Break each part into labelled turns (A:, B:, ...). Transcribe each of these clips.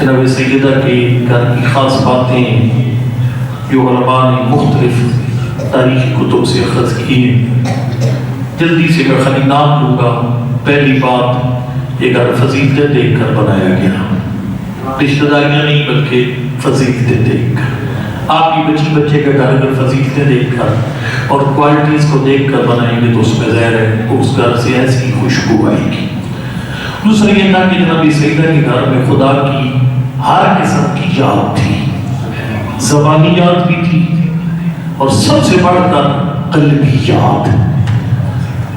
A: جناب سیدہ کے گھر کی خاص باتیں جو علماء نے مختلف تاریخی کتب سے اخذ کی ہیں، جلدی سے میں خالی نام لوں گا۔ پہلی بات، یہ گھر فضیلتیں دیکھ کر بنایا گیا، رشتہ داریاں نہیں بلکہ فضیلتیں دیکھ کر۔ آپ کی بچے کا گھر اگر فضیلتیں دیکھ کر اور کوالٹیز کو دیکھ کر بنائیں گے تو اس میں ظاہر ہے اس گھر سے ایسی خوشبو آئے گی۔ دوسرا یہ تھا کہ جناب سیدہ کے گھر میں خدا کی ہر قسم کی یاد تھی، زبانی یاد بھی تھی اور سب سے بڑھ کر قلبی یاد۔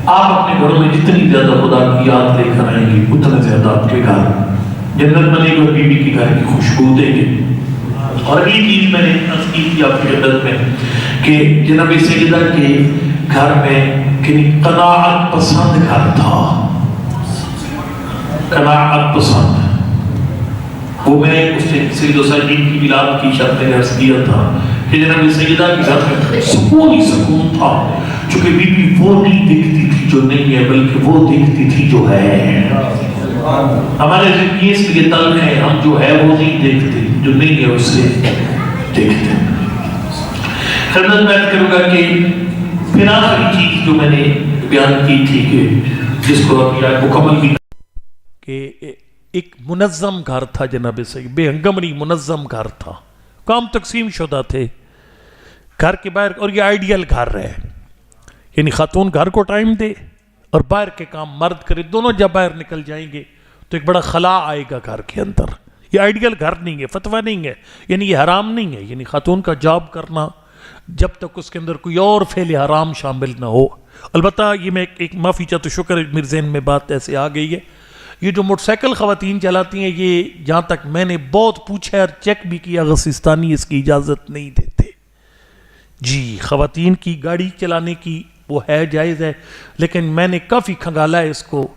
A: آپ اپنے گھروں میں جتنی زیادہ خدا کی یاد لے کر آئیں گے اتنا زیادہ آپ کے گھر جنت بنے گا، بیوی کے گھر کی خوشبو دیں گے۔ اور اگلی چیز میں نے عرض کی تھی آپ کی خدمت میں کہ جناب سیدہ کے گھر میں قناعت پسند گھر تھا، قناعت پسند۔ وہ میں نے اس سے سید و ساجدین کی میلاد کی شرط میں عرض کیا تھا کہ جناب سیدہ کے گھر میں سکون ہی سکون تھا، چونکہ بیوی وہ نہیں دیکھتی تھی جو نہیں ہے بلکہ وہ دیکھتی تھی جو ہے۔ ہمارے زندگی اس لیے تل ہے، ہم جو ہے وہ نہیں دیکھتے، جو نہیں ہے اسے دیکھتے۔ خدمت میں عرض کروں گا کہ پھر آخری چیز جو میں نے بیان کی تھی کہ جس کو ابھی آج مکمل بھی
B: کہ ایک منظم گھر تھا جناب سید، بے ہنگمنی منظم گھر تھا، کام تقسیم شدہ تھے گھر کے باہر، اور یہ آئیڈیل گھر ہے، یعنی خاتون گھر کو ٹائم دے اور باہر کے کام مرد کرے، دونوں جب باہر نکل جائیں گے تو ایک بڑا خلا آئے گا گھر کے اندر۔ یہ آئیڈیل گھر نہیں ہے، فتویٰ نہیں ہے، یعنی یہ حرام نہیں ہے، یعنی خاتون کا جاب کرنا جب تک اس کے اندر کوئی اور فعل حرام شامل نہ ہو۔ البتہ یہ میں ایک معافی چاہتا ہوں، شکر میرے ذہن میں بات ایسے آ گئی ہے، یہ جو موٹر سائیکل خواتین چلاتی ہیں، یہ جہاں تک میں نے بہت پوچھا اور چیک بھی کیا، غسیستانی اس کی اجازت نہیں دیتے۔ جی، خواتین کی گاڑی چلانے کی وہ ہے، جائز ہے، لیکن میں نے کافی کھنگالا ہے اس کو،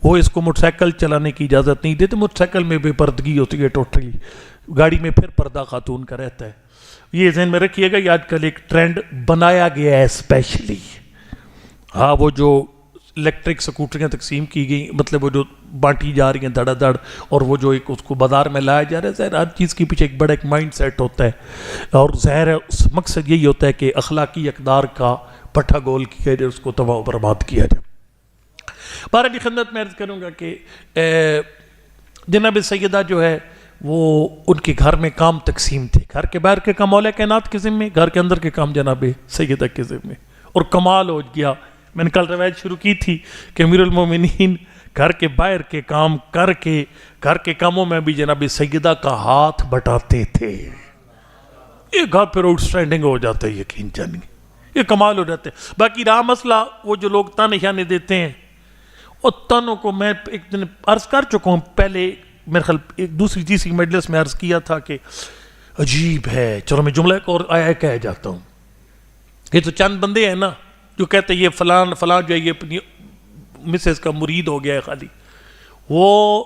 B: وہ اس کو موٹر سائیکل چلانے کی اجازت نہیں دیتے۔ موٹر سائیکل میں بے پردگی ہوتی ہے ٹوٹلی، گاڑی میں پھر پردہ خاتون کا رہتا ہے۔ یہ ذہن میں رکھیے گا، یہ آج کل ایک ٹرینڈ بنایا گیا ہے اسپیشلی۔ ہاں، وہ جو الیکٹرک سکوٹریاں تقسیم کی گئی، مطلب وہ جو بانٹی جا رہی ہیں دھڑا دھڑ، اور وہ جو ایک اس کو بازار میں لایا جا رہا ہے، ظاہر ہر چیز کے پیچھے ایک بڑا ایک مائنڈ سیٹ ہوتا ہے، اور ظاہر ہے اس مقصد یہی ہوتا ہے کہ اخلاقی اقدار کا پٹھا گول کیا جائے، اس کو تباہ و برباد کیا جائے۔ بہرحال خدمت میں عرض کروں گا کہ جناب سیدہ جو ہے وہ ان کے گھر میں کام تقسیم تھے، گھر کے باہر کے کام مولا کائنات کے ذمے، گھر کے اندر کے کام جناب سیدہ کے ذمے۔ اور کمال ہو گیا، میں نے کل روایت شروع کی تھی کہ امیر المومنین گھر کے باہر کے کام کر کے گھر کے کاموں میں بھی جناب سیدہ کا ہاتھ بٹاتے تھے۔ یہ گھر پھر آؤٹ اسٹینڈنگ ہو جاتا ہے، یقین جانیے، یہ کمال ہو جاتے ہیں۔ باقی رہا مسئلہ وہ جو لوگ تانے شانے دیتے ہیں، اور تنوں کو میں ایک دن عرض کر چکا ہوں پہلے، میرے خیال ایک دوسری تیسری مجلس میں عرض کیا تھا کہ عجیب ہے، چلو میں جملہ ایک اور آیا کہہ جاتا ہوں۔ یہ تو چند بندے ہیں نا جو کہتے ہیں یہ فلان فلان جو ہے یہ اپنی مسز کا مرید ہو گیا ہے خالی، وہ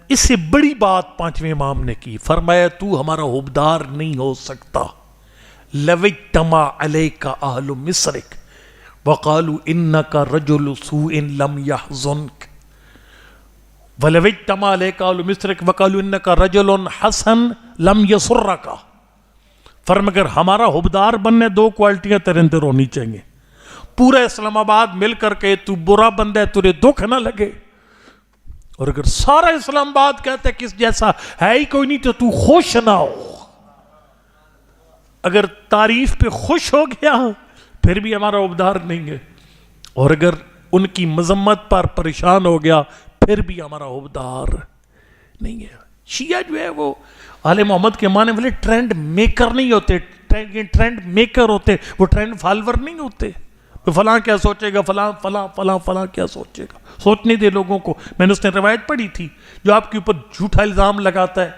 B: اس سے بڑی بات پانچویں امام نے کی، فرمایا تو ہمارا حبدار نہیں ہو سکتا، لوجتمع علیک اہل مصرک وقالوا انک رجل سوء لم یحزنک، ولو اجتمع علیک اہل مصرک وقالوا انک رجل حسن لم یسرک۔ فرمایا اگر ہمارا حبدار بننے دو کوالٹیاں تیرے اندر ہونی چاہیے، پورا اسلام آباد مل کر کے تو برا بندہ ہے، تجھے دکھ نہ لگے، اور اگر سارا اسلام آباد کہتا ہے کس جیسا ہے ہی کوئی نہیں تو خوش نہ ہو۔ اگر تعریف پہ خوش ہو گیا پھر بھی ہمارا حبدار نہیں ہے، اور اگر ان کی مذمت پر پریشان ہو گیا پھر بھی ہمارا حبدار نہیں ہے۔ شیعہ جو ہے وہ آل محمد کے معنی والے ٹرینڈ میکر نہیں ہوتے، ٹرینڈ میکر ہوتے، وہ ٹرینڈ فالور نہیں ہوتے۔ فلاں کیا سوچے گا، فلاں فلاں فلاں فلاں کیا سوچے گا، سوچنے دے لوگوں کو۔ میں نے اس نے روایت پڑھی تھی، جو آپ کے اوپر جھوٹا الزام لگاتا ہے،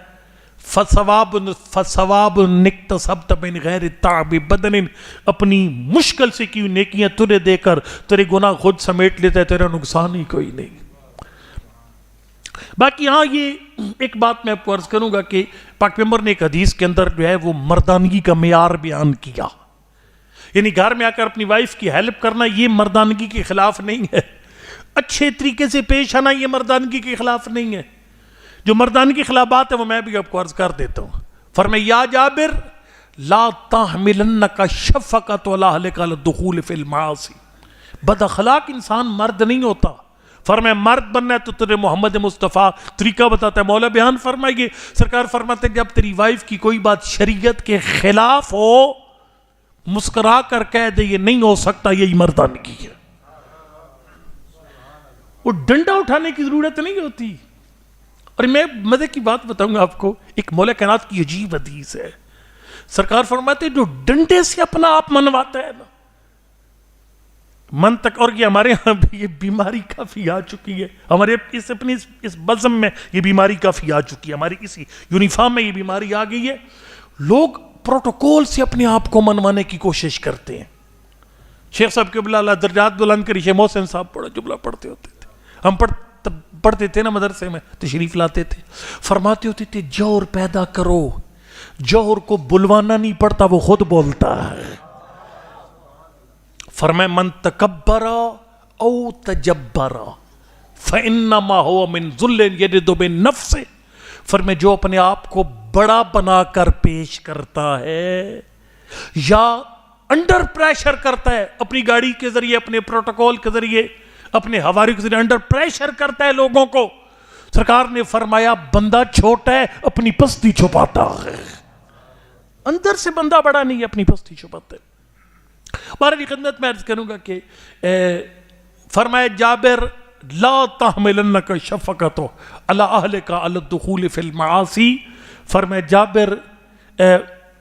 B: فثواب نکتسبت من غیر تعب بدن، اپنی مشکل سے کی نیکیاں تجھے دے کر تیرے گناہ خود سمیٹ لیتا ہے، تیرا نقصان ہی کوئی نہیں۔ باقی ہاں یہ ایک بات میں آپ کو عرض کروں گا کہ پاک پیغمبر نے ایک حدیث کے اندر جو ہے وہ مردانگی کا معیار بیان کیا، یعنی گھر میں آ کر اپنی وائف کی ہیلپ کرنا یہ مردانگی کے خلاف نہیں ہے، اچھے طریقے سے پیش آنا یہ مردانگی کے خلاف نہیں ہے، جو مردان کی خلافات ہے وہ میں بھی آپ کو عرض کر دیتا ہوں. فرمایا یا جابر لا تحملنک شفقۃ علی اہلک علی الدخول فی المعاصی. بد اخلاق انسان مرد نہیں ہوتا. فرمایا مرد بننا ہے تو تیرے محمد مصطفیٰ طریقہ بتاتا ہے. مولا بیان فرمائیے سرکار فرماتے ہیں جب تیری وائف کی کوئی بات شریعت کے خلاف ہو مسکرا کر کہہ دے یہ نہیں ہو سکتا, یہی مردانگی ہے. وہ ڈنڈا اٹھانے کی ضرورت نہیں ہوتی. اور میں مزے کی بات بتاؤں گا آپ کو, ایک مولا کائنات کی عجیب حدیث ہے. سرکار فرماتے ہیں جو ڈنڈے سے اپنا آپ منواتا ہے نا من تک, اور یہ ہمارے ہاں بھی یہ بیماری کافی آ چکی ہے, ہمارے اس بزم میں یہ بیماری کافی آ چکی ہے, ہماری اسی یونیفارم میں یہ بیماری آ گئی ہے. لوگ پروٹوکول سے اپنے آپ کو منوانے کی کوشش کرتے ہیں. شیخ صاحب قبلہ اللہ درجات بلند کری, شیخ محسن صاحب بڑا جملہ پڑھتے ہوتے تھے, ہم پڑھتے تھے نا مدرسے میں, تشریف لاتے تھے, فرماتے ہوتے تھے جوہر پیدا کرو, جوہر کو بلوانا نہیں پڑتا وہ خود بولتا ہے. فرمائے من تکبر او تجبر فانما هو من ذل یجد بالنفس. فرمائے جو اپنے آپ کو بڑا بنا کر پیش کرتا ہے یا انڈر پریشر کرتا ہے, اپنی گاڑی کے ذریعے, اپنے پروٹوکول کے ذریعے, اپنے حواری کے ذریعے انڈر پریشر کرتا ہے لوگوں کو, سرکار نے فرمایا بندہ چھوٹا ہے اپنی پستی چھپاتا ہے. اندر سے بندہ بڑا نہیں ہے, اپنی پستی چھپاتا ہے. ہماری خدمت میں عرض کروں گا کہ فرمایا جابر لا تحملنک شفقۃ علی اہلک علی الدخول فی المعاصی. فرمایا جابر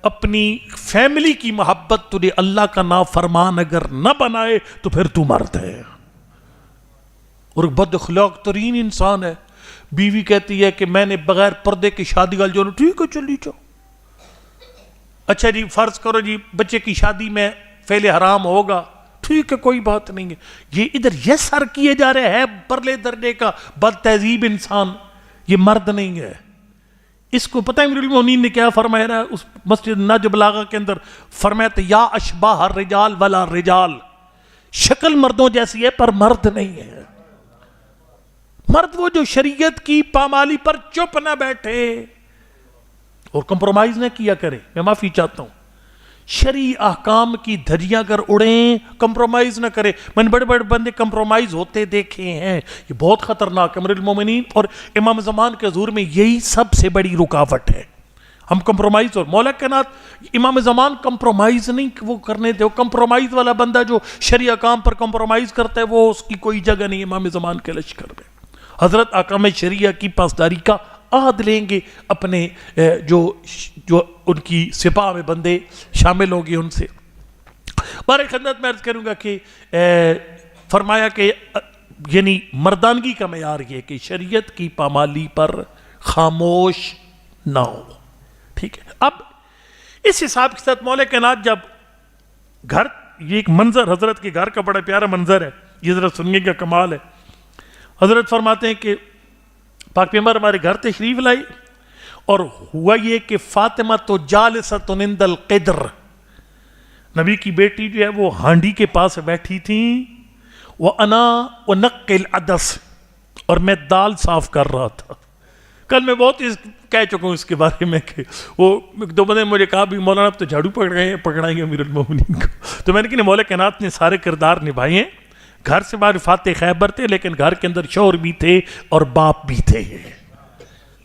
B: اپنی فیملی کی محبت تجھے اللہ کا نافرمان اگر نہ بنائے تو پھر تو مرد ہے. اور بد اخلاق ترین انسان ہے. بیوی کہتی ہے کہ میں نے بغیر پردے کی شادی کا جو, ٹھیک ہے چلی جاؤ. اچھا جی فرض کرو جی بچے کی شادی میں فعل حرام ہوگا, ٹھیک ہے کوئی بات نہیں ہے. یہ ادھر یہ سر کیے جا رہے ہیں پرلے درجے کا بد تہذیب انسان, یہ مرد نہیں ہے. اس کو پتہ ہے امیر المومنین نے کیا فرمایا ہے اس مسجد نہج بلاغہ کے اندر؟ فرمایا تھا یا اشباہ الرجال ولا رجال, شکل مردوں جیسی ہے پر مرد نہیں ہے. مرد وہ جو شریعت کی پامالی پر چپ نہ بیٹھے اور کمپرومائز نہ کیا کرے. میں معافی چاہتا ہوں, شرعی احکام کی دھجیاں اگر اڑیں کمپرومائز نہ کرے. میں نے بڑے بڑے بندے کمپرومائز ہوتے دیکھے ہیں, یہ بہت خطرناک ہے. امیر المومنین اور امام زمان کے حضور میں یہی سب سے بڑی رکاوٹ ہے, ہم کمپرومائز. اور مولا کائنات امام زمان کمپرومائز نہیں وہ کرنے دے. وہ کمپرومائز والا بندہ جو شرعی احکام پر کمپرومائز کرتا ہے وہ اس کی کوئی جگہ نہیں امام زمان کے لشکر میں. حضرت احکام شریعہ کی پاسداری کا عہد لیں گے, اپنے جو ان کی سپاہ میں بندے شامل ہوں گے ان سے. بارے خدمت میں عرض کروں گا کہ فرمایا کہ یعنی مردانگی کا معیار یہ کہ شریعت کی پامالی پر خاموش نہ ہو. ٹھیک ہے, اب اس حساب کے ساتھ مولا کائنات جب گھر, یہ ایک منظر حضرت کے گھر کا بڑا پیارا منظر ہے, یہ ذرا سننے کا کمال ہے. حضرت فرماتے ہیں کہ پاک پیغمبر ہمارے گھر تشریف لائی اور ہوا یہ کہ فاطمہ تو جالسۃ عند القدر, نبی کی بیٹی جو ہے وہ ہانڈی کے پاس بیٹھی تھیں, وَأَنَا وَنَقِّ الْعَدَسِ, اور میں دال صاف کر رہا تھا. کل میں بہت کہہ چکا ہوں اس کے بارے میں کہ وہ دو بندے مجھے کہا بھی مولانا اب تو جھاڑو پکڑائیں گے امیر المومنین کو. تو میں نے کہا مولا کائنات نے سارے کردار نبھائے ہیں. گھر سے باہر فاتح خیبر تھے لیکن گھر کے اندر شوہر بھی تھے اور باپ بھی تھے,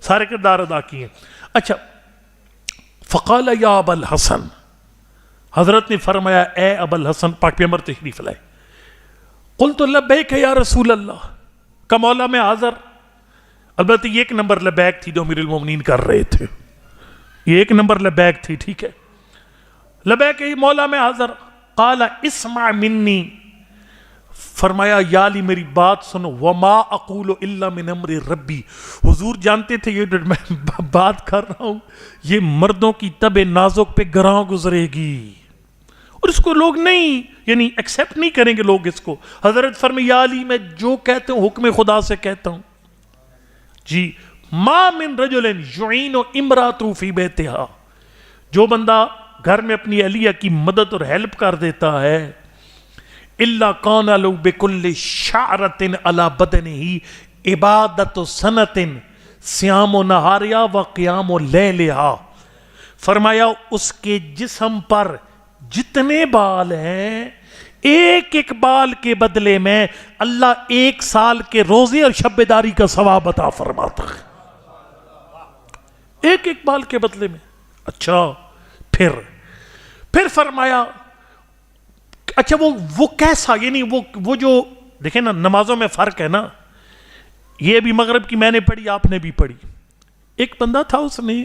B: سارے کردار ادا کیے. اچھا, فقال یا ابا الحسن, حضرت نے فرمایا اے ابا الحسن, پاک پیغمبر تشریف لائے. قلت لبیک یا رسول اللہ, کا مولا میں حاضر. البتہ یہ ایک نمبر لبیک تھی جو امیر المومنین کر رہے تھے, یہ ایک نمبر لبیک تھی. ٹھیک ہے, لبیک مولا میں حاضر. قال اسمع منی, فرمایا یا علی میری بات سنو. وما اقول الا من امر ربی, حضور جانتے تھے یہ میں بات کر رہا ہوں یہ مردوں کی طب نازک پہ گراں گزرے گی اور اس کو لوگ نہیں یعنی ایکسیپٹ نہیں کریں گے لوگ اس کو. حضرت فرمایا یا علی میں جو کہتا ہوں حکم خدا سے کہتا ہوں. جی, ما من رجل یعین امرأته فی بیتہا, جو بندہ گھر میں اپنی اہلیہ کی مدد اور ہیلپ کر دیتا ہے, الا کان لو بکل شعرۃ علی بدنہ عبادۃ سنۃ, سیام و نہاریا و قیام و لیلہا، فرمایا اس کے جسم پر جتنے بال ہیں ایک ایک بال کے بدلے میں اللہ 1 سال کے روزے اور شب داری کا ثواب عطا فرماتا ہے، ایک ایک بال کے بدلے میں۔ اچھا پھر فرمایا اچھا وہ کیسا، یعنی وہ جو دیکھیں نا نمازوں میں فرق ہے نا، یہ بھی مغرب کی میں نے پڑھی، آپ نے بھی پڑھی۔ ایک بندہ تھا، اس نے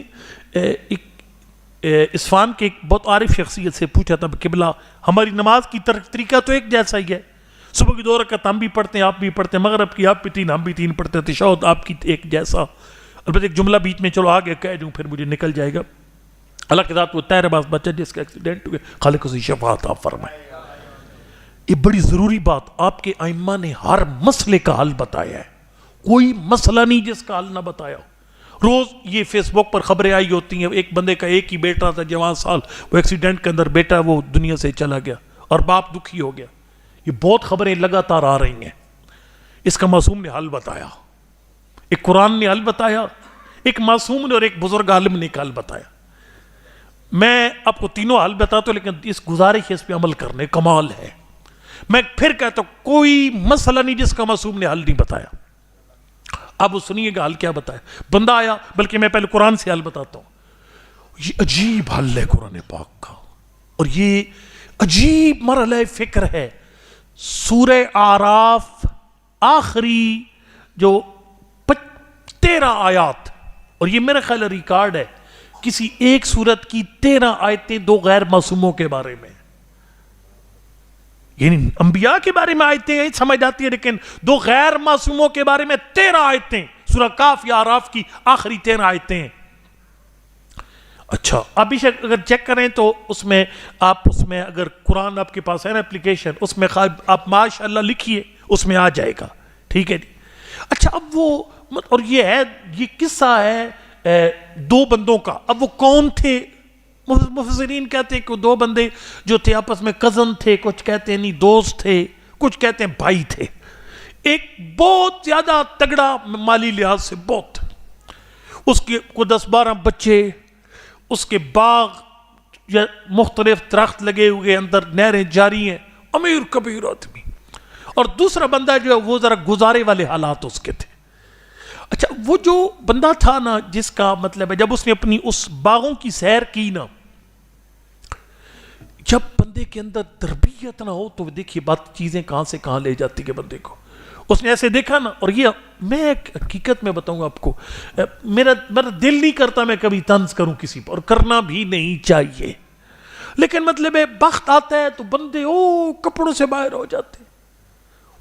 B: اصفہان کے ایک بہت عارف شخصیت سے پوچھا تھا، قبلہ ہماری نماز کی طریقہ تو ایک جیسا ہی ہے، صبح کی 2 رکعت ہم بھی پڑھتے ہیں آپ بھی پڑھتے ہیں، مغرب کی آپ بھی 3 ہم بھی 3 پڑھتے ہیں، تشہد آپ کی ایک جیسا، البتہ ایک جملہ بیچ میں چلو آگے کہہ دوں پھر مجھے نکل جائے گا۔ اللہ کے ذات وہ تیرے باز بچہ جس کا ایکسیڈنٹ ہو گیا، خالق اسی شفا عطا فرمائے۔ یہ بڑی ضروری بات، آپ کے ائمہ نے ہر مسئلے کا حل بتایا ہے، کوئی مسئلہ نہیں جس کا حل نہ بتایا ہو۔ روز یہ فیس بک پر خبریں آئی ہوتی ہیں، ایک بندے کا ایک ہی بیٹا تھا جوان سال، وہ ایکسیڈنٹ کے اندر بیٹا وہ دنیا سے چلا گیا اور باپ دکھی ہو گیا۔ یہ بہت خبریں لگاتار آ رہی ہیں، اس کا معصوم نے حل بتایا، ایک قرآن نے حل بتایا، ایک معصوم نے اور ایک بزرگ عالم نے حل بتایا۔ میں آپ کو تینوں حل بتاتا ہوں، لیکن اس گزارش اس پہ عمل کرنے کمال ہے۔ میں پھر کہتا ہوں کوئی مسئلہ نہیں جس کا معصوم نے حل نہیں بتایا۔ اب وہ سنیے گا حل کیا بتایا۔ بندہ آیا، بلکہ میں پہلے قرآن سے حل بتاتا ہوں۔ یہ عجیب حل ہے قرآن پاک کا، اور یہ عجیب مرحلہ فکر ہے۔ سورہ اعراف آخری جو 13 آیات، اور یہ میرا خیال ریکارڈ ہے کسی ایک سورت کی 13 آیتیں 2 غیر معصوموں کے بارے میں، یعنی انبیاء کے بارے میں آیتیں سمجھ جاتی ہیں، لیکن 2 غیر معصوموں کے بارے میں 13 آیتیں، سورہ کاف یا اعراف کی آخری 13 آیتیں ہیں۔ اچھا ابھی اگر چیک کریں تو اس میں اگر قرآن آپ کے پاس ہے نا اپلیکیشن، اس میں آپ ماشاءاللہ لکھیے، اس میں آ جائے گا، ٹھیک ہے جی۔ اچھا اب وہ اور یہ قصہ ہے 2 بندوں کا۔ اب وہ کون تھے؟ مفسرین کہتے ہیں کہ 2 بندے جو تھے آپس میں کزن تھے، کچھ کہتے ہیں نہیں دوست تھے، کچھ کہتے ہیں بھائی تھے۔ ایک بہت زیادہ تگڑا مالی لحاظ سے بہت، اس کے کو 10-12 بچے، اس کے باغ یا مختلف درخت لگے ہوئے، اندر نہریں جاری ہیں، امیر کبیر آدمی۔ اور دوسرا بندہ جو ہے وہ ذرا گزارے والے حالات اس کے تھے۔ اچھا وہ جو بندہ تھا نا، جس کا مطلب ہے جب اس نے اپنی اس باغوں کی سیر کی نا، جب بندے کے اندر تربیت نہ ہو تو دیکھیے بات چیزیں کہاں سے کہاں لے جاتی ہے بندے کو۔ اس نے ایسے دیکھا نا، اور یہ میں ایک حقیقت میں بتاؤں گا آپ کو، میرا دل نہیں کرتا میں کبھی طنز کروں کسی پر، اور کرنا بھی نہیں چاہیے، لیکن مطلب ہے بخت آتا ہے تو بندے کپڑوں سے باہر ہو جاتے،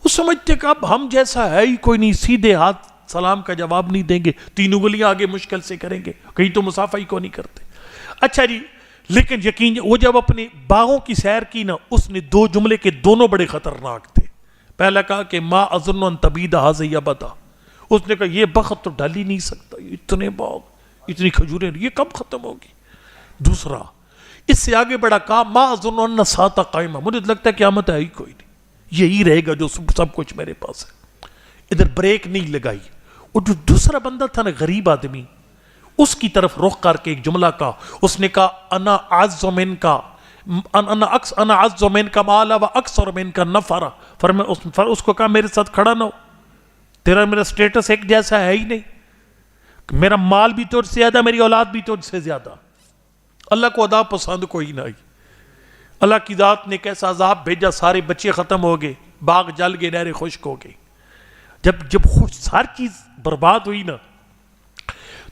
B: وہ سمجھتے کہ اب ہم جیسا ہے ہی کوئی نہیں، سیدھے ہاتھ سلام کا جواب نہیں دیں گے، 3 انگلیاں آگے مشکل سے کریں گے، کہیں تو مصافحہ کو نہیں کرتے۔ اچھا جی، لیکن یقین وہ جب اپنے باغوں کی سیر کی نا، اس نے 2 جملے کے دونوں بڑے خطرناک تھے۔ پہلا کہا کہ ما اظن ان تبید هذه ابدا، اس نے کہا یہ بخت تو ڈال ہی نہیں سکتا، اتنے باغ اتنی کھجوریں یہ کب ختم ہوگی۔ دوسرا اس سے آگے بڑھا، کہا ما اظن ان الساعة قائمہ، مجھے لگتا ہے قیامت ہے ہی کوئی نہیں، یہی رہے گا جو سب کچھ میرے پاس ہے۔ ادھر بریک نہیں لگائی۔ اور جو دوسرا بندہ تھا نا غریب آدمی، اس کی طرف رخ کر کے ایک جملہ کہا، اس نے کہا انا اعز من کا انا اعز من کا مالا و اکثر من کا نفرا، اس کو کہا میرے ساتھ کھڑا نہ ہو، تیرا میرا سٹیٹس ایک جیسا ہے ہی نہیں، میرا مال بھی تجھ سے زیادہ، میری اولاد بھی تجھ سے زیادہ۔ اللہ کو ادا پسند کوئی نہ آئی، اللہ کی ذات نے کیسا عذاب بھیجا، سارے بچے ختم ہو گئے، باغ جل گئے، نہریں خشک ہو گئی۔ جب ہر چیز برباد ہوئی نا،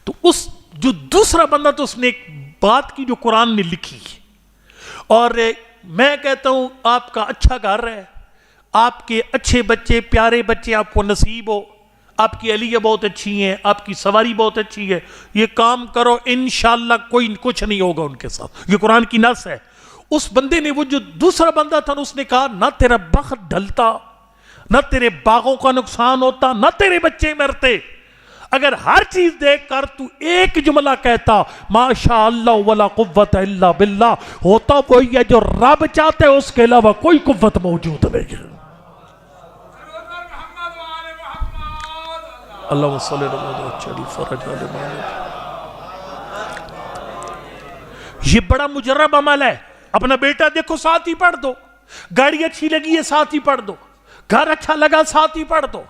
B: تو اس جو دوسرا بندہ تو اس نے ایک بات کی جو قرآن نے لکھی، اور میں کہتا ہوں آپ کا اچھا گھر ہے، آپ کے اچھے بچے پیارے بچے آپ کو نصیب ہو، آپ کی اہلیہ بہت اچھی ہیں، آپ کی سواری بہت اچھی ہے، یہ کام کرو انشاءاللہ کوئی کچھ نہیں ہوگا ان کے ساتھ، یہ قرآن کی نص ہے۔ اس بندے نے، وہ جو دوسرا بندہ تھا، اس نے کہا نہ تیرا بخت ڈھلتا، نہ تیرے باغوں کا نقصان ہوتا، نہ تیرے بچے مرتے، اگر ہر چیز دیکھ کر تو ایک جملہ کہتا ماشاء اللہ ولا قوت الا باللہ، ہوتا وہی ہے جو رب چاہتے ہیں، اس کے علاوہ کوئی قوت موجود نہیں ہے۔ اللہم صلی اللہ علیہ وسلم فرج علی محمد. یہ بڑا مجرب عمل ہے. اپنا بیٹا دیکھو ساتھ ہی پڑھ دو, گاڑی اچھی لگی ہے ساتھ ہی پڑھ دو, گھر اچھا لگا ساتھ ہی پڑھ دو.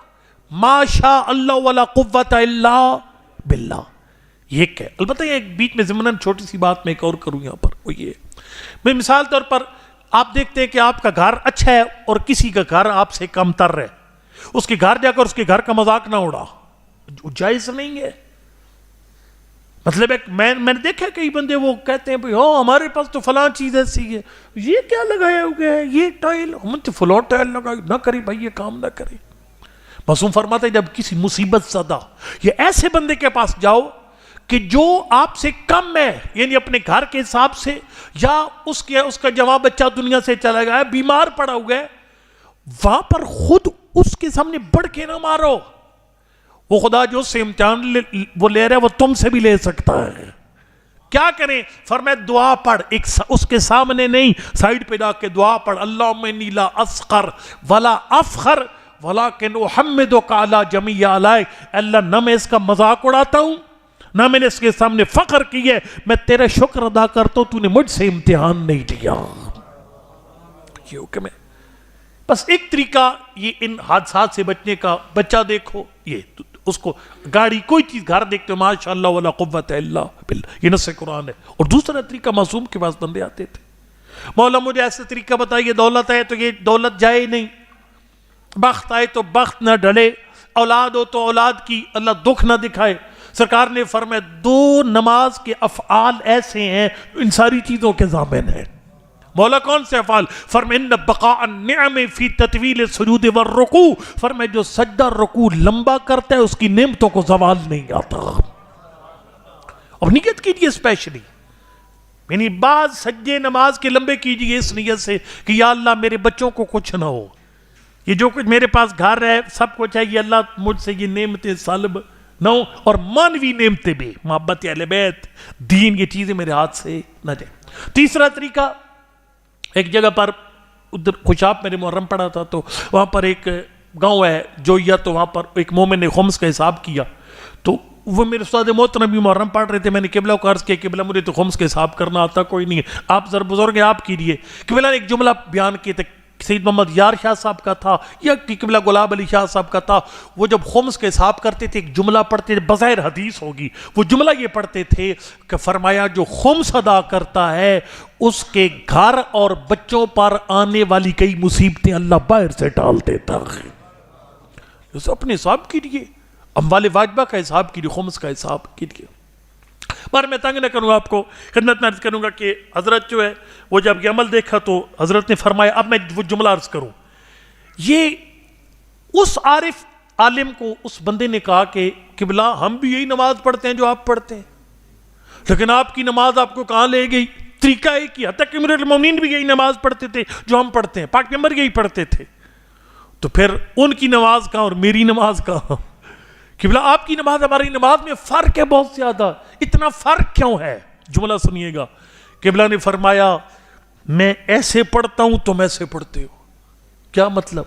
B: ما شاء اللہ ولا قوت الا باللہ. یہ کہ البتہ یہ ایک بیچ میں ضمناً چھوٹی سی بات میں ایک اور کروں یہاں پر, وہ یہ میں مثال طور پر آپ دیکھتے ہیں کہ آپ کا گھر اچھا ہے اور کسی کا گھر آپ سے کم تر ہے, اس کے گھر جا کر اس کے گھر کا مذاق نہ اڑا, جائز نہیں ہے. مطلب ایک میں نے دیکھا کئی بندے وہ کہتے ہیں بھئی ہاں ہمارے پاس تو فلاں چیز ایسی ہے, یہ کیا لگایا ہوا ہے, یہ ٹائل ہم تو فلاں ٹائل لگائی, نہ کری بھائی یہ کام نہ کرے. معصوم فرماتا ہے جب کسی مصیبت زدہ یہ ایسے بندے کے پاس جاؤ کہ جو آپ سے کم ہے, یعنی اپنے گھر کے حساب سے, یا اس کا جوان بچہ دنیا سے چلا گیا ہے, بیمار پڑا ہوا ہے, وہاں پر خود اس کے سامنے بڑھ کے نہ مارو. وہ خدا جو سے امتحان وہ لے رہا ہے وہ تم سے بھی لے سکتا ہے. کیا کریں؟ فرمائے دعا پڑھ, ایک اس کے سامنے نہیں, سائیڈ پہ جا کے دعا پڑھ, اللہم انی لا اسقر ولا افخر ولکن احمدک علی جمیع آلائک. اللہ نہ میں اس کا مذاق اڑاتا ہوں نہ میں نے اس کے سامنے فخر کی ہے, میں تیرا شکر ادا کرتا ہوں تو نے مجھ سے امتحان نہیں دیا. یہ حکم ہے. بس ایک طریقہ یہ ان حادثات سے بچنے کا, بچہ دیکھو یہ اس کو گاڑی کوئی چیز گھر دیکھتے ہو ماشاءاللہ ولا قوت الا باللہ, یہ نص قرآن ہے. اور دوسرا طریقہ معصوم کے پاس بندے آتے تھے, مولا مجھے ایسا طریقہ بتائیے, دولت ہے تو یہ دولت جائے نہیں, بخت آئے تو بخت نہ ڈھلے, اولاد ہو تو اولاد کی اللہ دکھ نہ دکھائے. سرکار نے فرمایا دو نماز کے افعال ایسے ہیں ان ساری چیزوں کے ضامن ہیں. مولا کون سے افعال؟ فرمایا ان بقاء النعم فی تطویل السجود والرکوع, فرمایا جو سجدہ رکوع لمبا کرتا ہے اس کی نعمتوں کو زوال نہیں آتا. اور نیت کیجئے اسپیشلی, یعنی بعض سجدے نماز کے لمبے کیجئے اس نیت سے کہ یا اللہ میرے بچوں کو کچھ نہ ہو, یہ جو کچھ میرے پاس گھر ہے سب کچھ ہے, یہ اللہ مجھ سے یہ نعمتیں سالب نہ ہو, اور مانوی نعمتیں بھی, محبت اہل بیت, دین, یہ چیزیں میرے ہاتھ سے نہ جائیں. تیسرا طریقہ, ایک جگہ پر ادھر خوشاب میرے محرم پڑا تھا تو وہاں پر ایک گاؤں ہے جویا, تو وہاں پر ایک مومن نے خمس کا حساب کیا, تو وہ میرے استاد محترم بھی محرم پڑھ رہے تھے. میں نے قبلہ کو عرض کیا قبلہ مجھے تو خمس کا حساب کرنا آتا کوئی نہیں ہے, آپ ذرا بزرگ ہیں آپ کیجئے. قبلہ نے ایک جملہ بیان کیے تھے, سید محمد یار شاہ صاحب کا تھا یا قبلہ گلاب علی شاہ صاحب کا تھا. وہ جب خمس کے حساب کرتے تھے ایک جملہ پڑھتے تھے, بظاہر حدیث ہوگی, وہ جملہ یہ پڑھتے تھے کہ فرمایا جو خمس ادا کرتا ہے اس کے گھر اور بچوں پر آنے والی کئی مصیبتیں اللہ باہر سے ڈال دیتا ہے. اپنے حساب کیجئے, اموال واجبہ کا حساب کیجئے, خمس کا حساب کیجئے. پر میں تنگ نہ کروں گا آپ کو, خدمت میں عرض کروں گا کہ حضرت جو ہے وہ جب یہ عمل دیکھا تو حضرت نے فرمایا, اب میں وہ جملہ عرض کروں, یہ اس عارف عالم کو اس بندے نے کہا کہ قبلہ ہم بھی یہی نماز پڑھتے ہیں جو آپ پڑھتے ہیں, لیکن آپ کی نماز آپ کو کہاں لے گئی؟ طریقہ ایک ہی, حتیٰ کہ امیر المومنین بھی یہی نماز پڑھتے تھے جو ہم پڑھتے ہیں, پاک پیغمبر یہی پڑھتے تھے, تو پھر ان کی نماز کہاں اور میری نماز کہاں؟ قبلہ آپ کی نماز ہماری نماز میں فرق ہے بہت زیادہ. اتنا فرق کیوں ہے؟ جملہ سنیے گا. قبلہ نے فرمایا میں ایسے پڑھتا ہوں تم ایسے پڑھتے ہو. کیا مطلب؟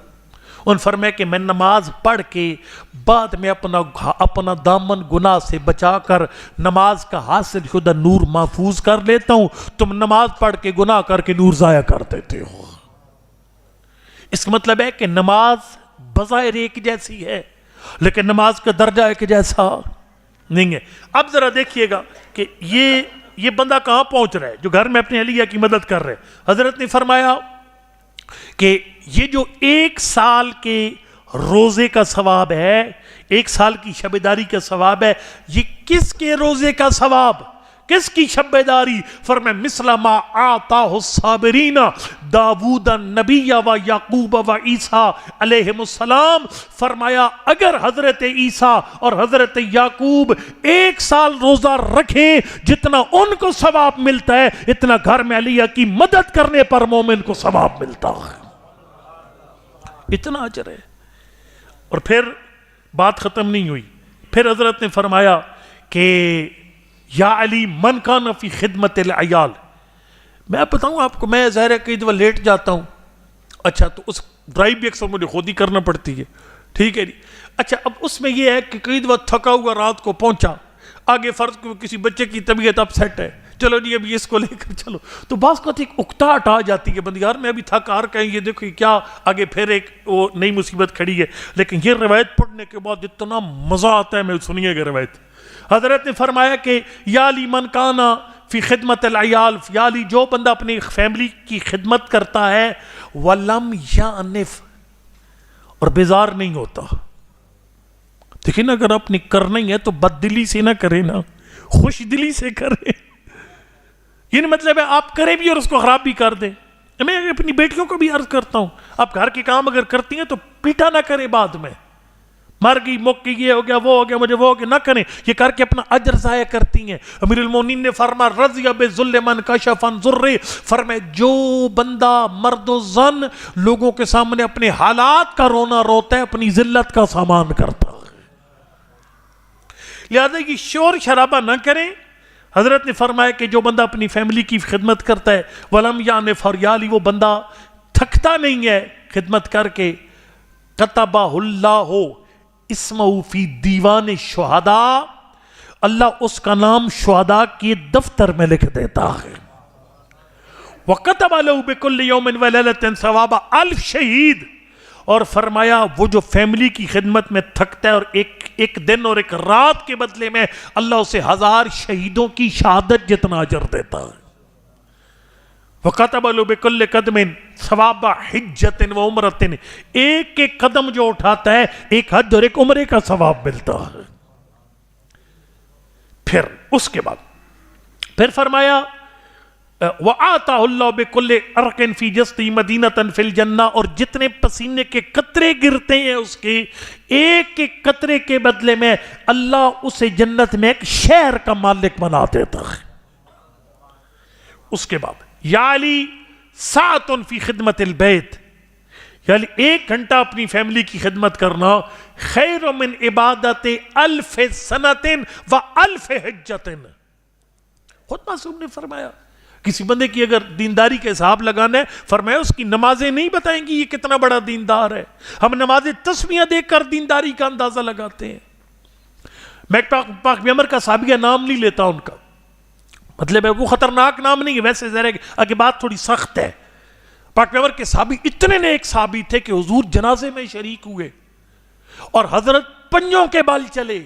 B: ان فرمایا کہ میں نماز پڑھ کے بعد میں اپنا دامن گناہ سے بچا کر نماز کا حاصل شدہ نور محفوظ کر لیتا ہوں, تم نماز پڑھ کے گناہ کر کے نور ضائع کر دیتے ہو. اس کا مطلب ہے کہ نماز بظاہر ایک جیسی ہے لیکن نماز کا درجہ ایک جیسا نہیں ہے. اب ذرا دیکھیے گا کہ یہ بندہ کہاں پہنچ رہا ہے جو گھر میں اپنی اہلیہ کی مدد کر رہے. حضرت نے فرمایا کہ یہ جو 1 سال کے روزے کا ثواب ہے, 1 سال کی شبیداری کا ثواب ہے, یہ کس کے روزے کا ثواب, کس کی شبیداری؟ فرمایا مثل ما آتاہ الصابرین داود النبی و یعقوب و عیسیٰ علیہم السلام. فرمایا اگر حضرت عیسیٰ اور حضرت یعقوب 1 سال روزہ رکھیں جتنا ان کو ثواب ملتا ہے اتنا گھر میں علیہ کی مدد کرنے پر مومن کو ثواب ملتا ہے. اتنا اجر ہے. اور پھر بات ختم نہیں ہوئی, پھر حضرت نے فرمایا کہ یا علی من کان فی خدمت العیال. میں بتاؤں آپ کو, میں ظاہر ہے کئی دفعہ لیٹ جاتا ہوں, اچھا تو اس ڈرائیو بھی اکثر مجھے خود ہی کرنا پڑتی ہے, ٹھیک ہے جی. اچھا اب اس میں یہ ہے کہ کئی دفعہ تھکا ہوا رات کو پہنچا, آگے فرض کو کسی بچے کی طبیعت اپ سیٹ ہے, چلو جی ابھی اس کو لے کر چلو, تو بعض کو ایک اکتاہٹ آ جاتی ہے بندی, یار میں ابھی تھک ہار کہیں یہ دیکھو کیا آگے پھر ایک وہ نئی مصیبت کھڑی ہے. لیکن یہ روایت پڑھنے کے بعد اتنا مزہ آتا ہے, میں سنیے گا روایت. حضرت نے فرمایا کہ یا لی من کانا فی خدمت العیال, یا لی جو بندہ اپنی فیملی کی خدمت کرتا ہے, ولم یعنف اور بیزار نہیں ہوتا. دیکھیں نا, اگر اپنی کرنا ہی ہے تو بد دلی سے نہ کرے نا, خوش دلی سے کرے. یہ مطلب ہے آپ کریں بھی اور اس کو خراب بھی کر دیں. میں اپنی بیٹیوں کو بھی عرض کرتا ہوں, آپ گھر کے کام اگر کرتی ہیں تو پیٹا نہ کریں بعد میں, مر گئی مک گئی یہ ہو گیا وہ ہو گیا مجھے وہ ہو گیا, نہ کریں. یہ کر کے اپنا اجر ضائع کرتی ہیں. امیر المومنین نے فرمایا رضی بذل من کشف عن ضرہ, فرمایا جو بندہ مرد و زن لوگوں کے سامنے اپنے حالات کا رونا روتا ہے, اپنی ذلت کا سامان کرتا ہے. لہذا یہ شور شرابہ نہ کریں. حضرت نے فرمایا کہ جو بندہ اپنی فیملی کی خدمت کرتا ہے, ولم یعنف اور یالی وہ بندہ تھکتا نہیں ہے خدمت کر کے, کتبہ اللہ اسمہ فی دیوان شہداء, اللہ اس کا نام شہداء کے دفتر میں لکھ دیتا ہے. وَكَتَبَ لَهُ بِكُلِّ يَوْمٍ وَلَيْلَةٍ ثَوَابَ 1000 شہید, اور فرمایا وہ جو فیملی کی خدمت میں تھکتا ہے اور ایک دن اور ایک رات کے بدلے میں اللہ اسے 1000 شہیدوں کی شہادت جتنا اجر دیتا ہے. وَكَتَبَ لَهُ بِكُلِّ قَدْمٍ ثَوَابَ حِجَّةٍ وَعُمْرَةٍ, ایک ایک قدم جو اٹھاتا ہے ایک حج اور ایک عمرے کا ثواب ملتا ہے. پھر اس کے بعد پھر فرمایا وَآتَاهُ اللَّهُ بِكُلِّ عَرْقٍ فِي جَسْدِهِ مَدِينَةً فِي الْجَنَّةِ, اور جتنے پسینے کے قطرے گرتے ہیں اس کے ایک ایک قطرے کے بدلے میں اللہ اسے جنت میں ایک شہر کا مالک بنا دیتا ہے. اس کے بعد یا علی ساعۃ فی خدمت البیت, یعنی 1 گھنٹہ اپنی فیملی کی خدمت کرنا خیر من عبادت 1000 سنۃ و 1000 حجۃ. خود معصوم نے فرمایا کسی بندے کی اگر دینداری کے حساب لگانا ہے, فرمایا اس کی نمازیں نہیں بتائیں گی یہ کتنا بڑا دیندار ہے. ہم نماز تسمیہ دیکھ کر دینداری کا اندازہ لگاتے ہیں. میں پاک پیغمبر کا صحابیہ نام نہیں لیتا, ان کا مطلب ہے وہ خطرناک نام نہیں ہے, ویسے ظاہر ہے کہ آگے بات تھوڑی سخت ہے. پاک پیغمبر کے صحابی اتنے نیک صحابی تھے کہ حضور جنازے میں شریک ہوئے اور حضرت پنجوں کے بال چلے.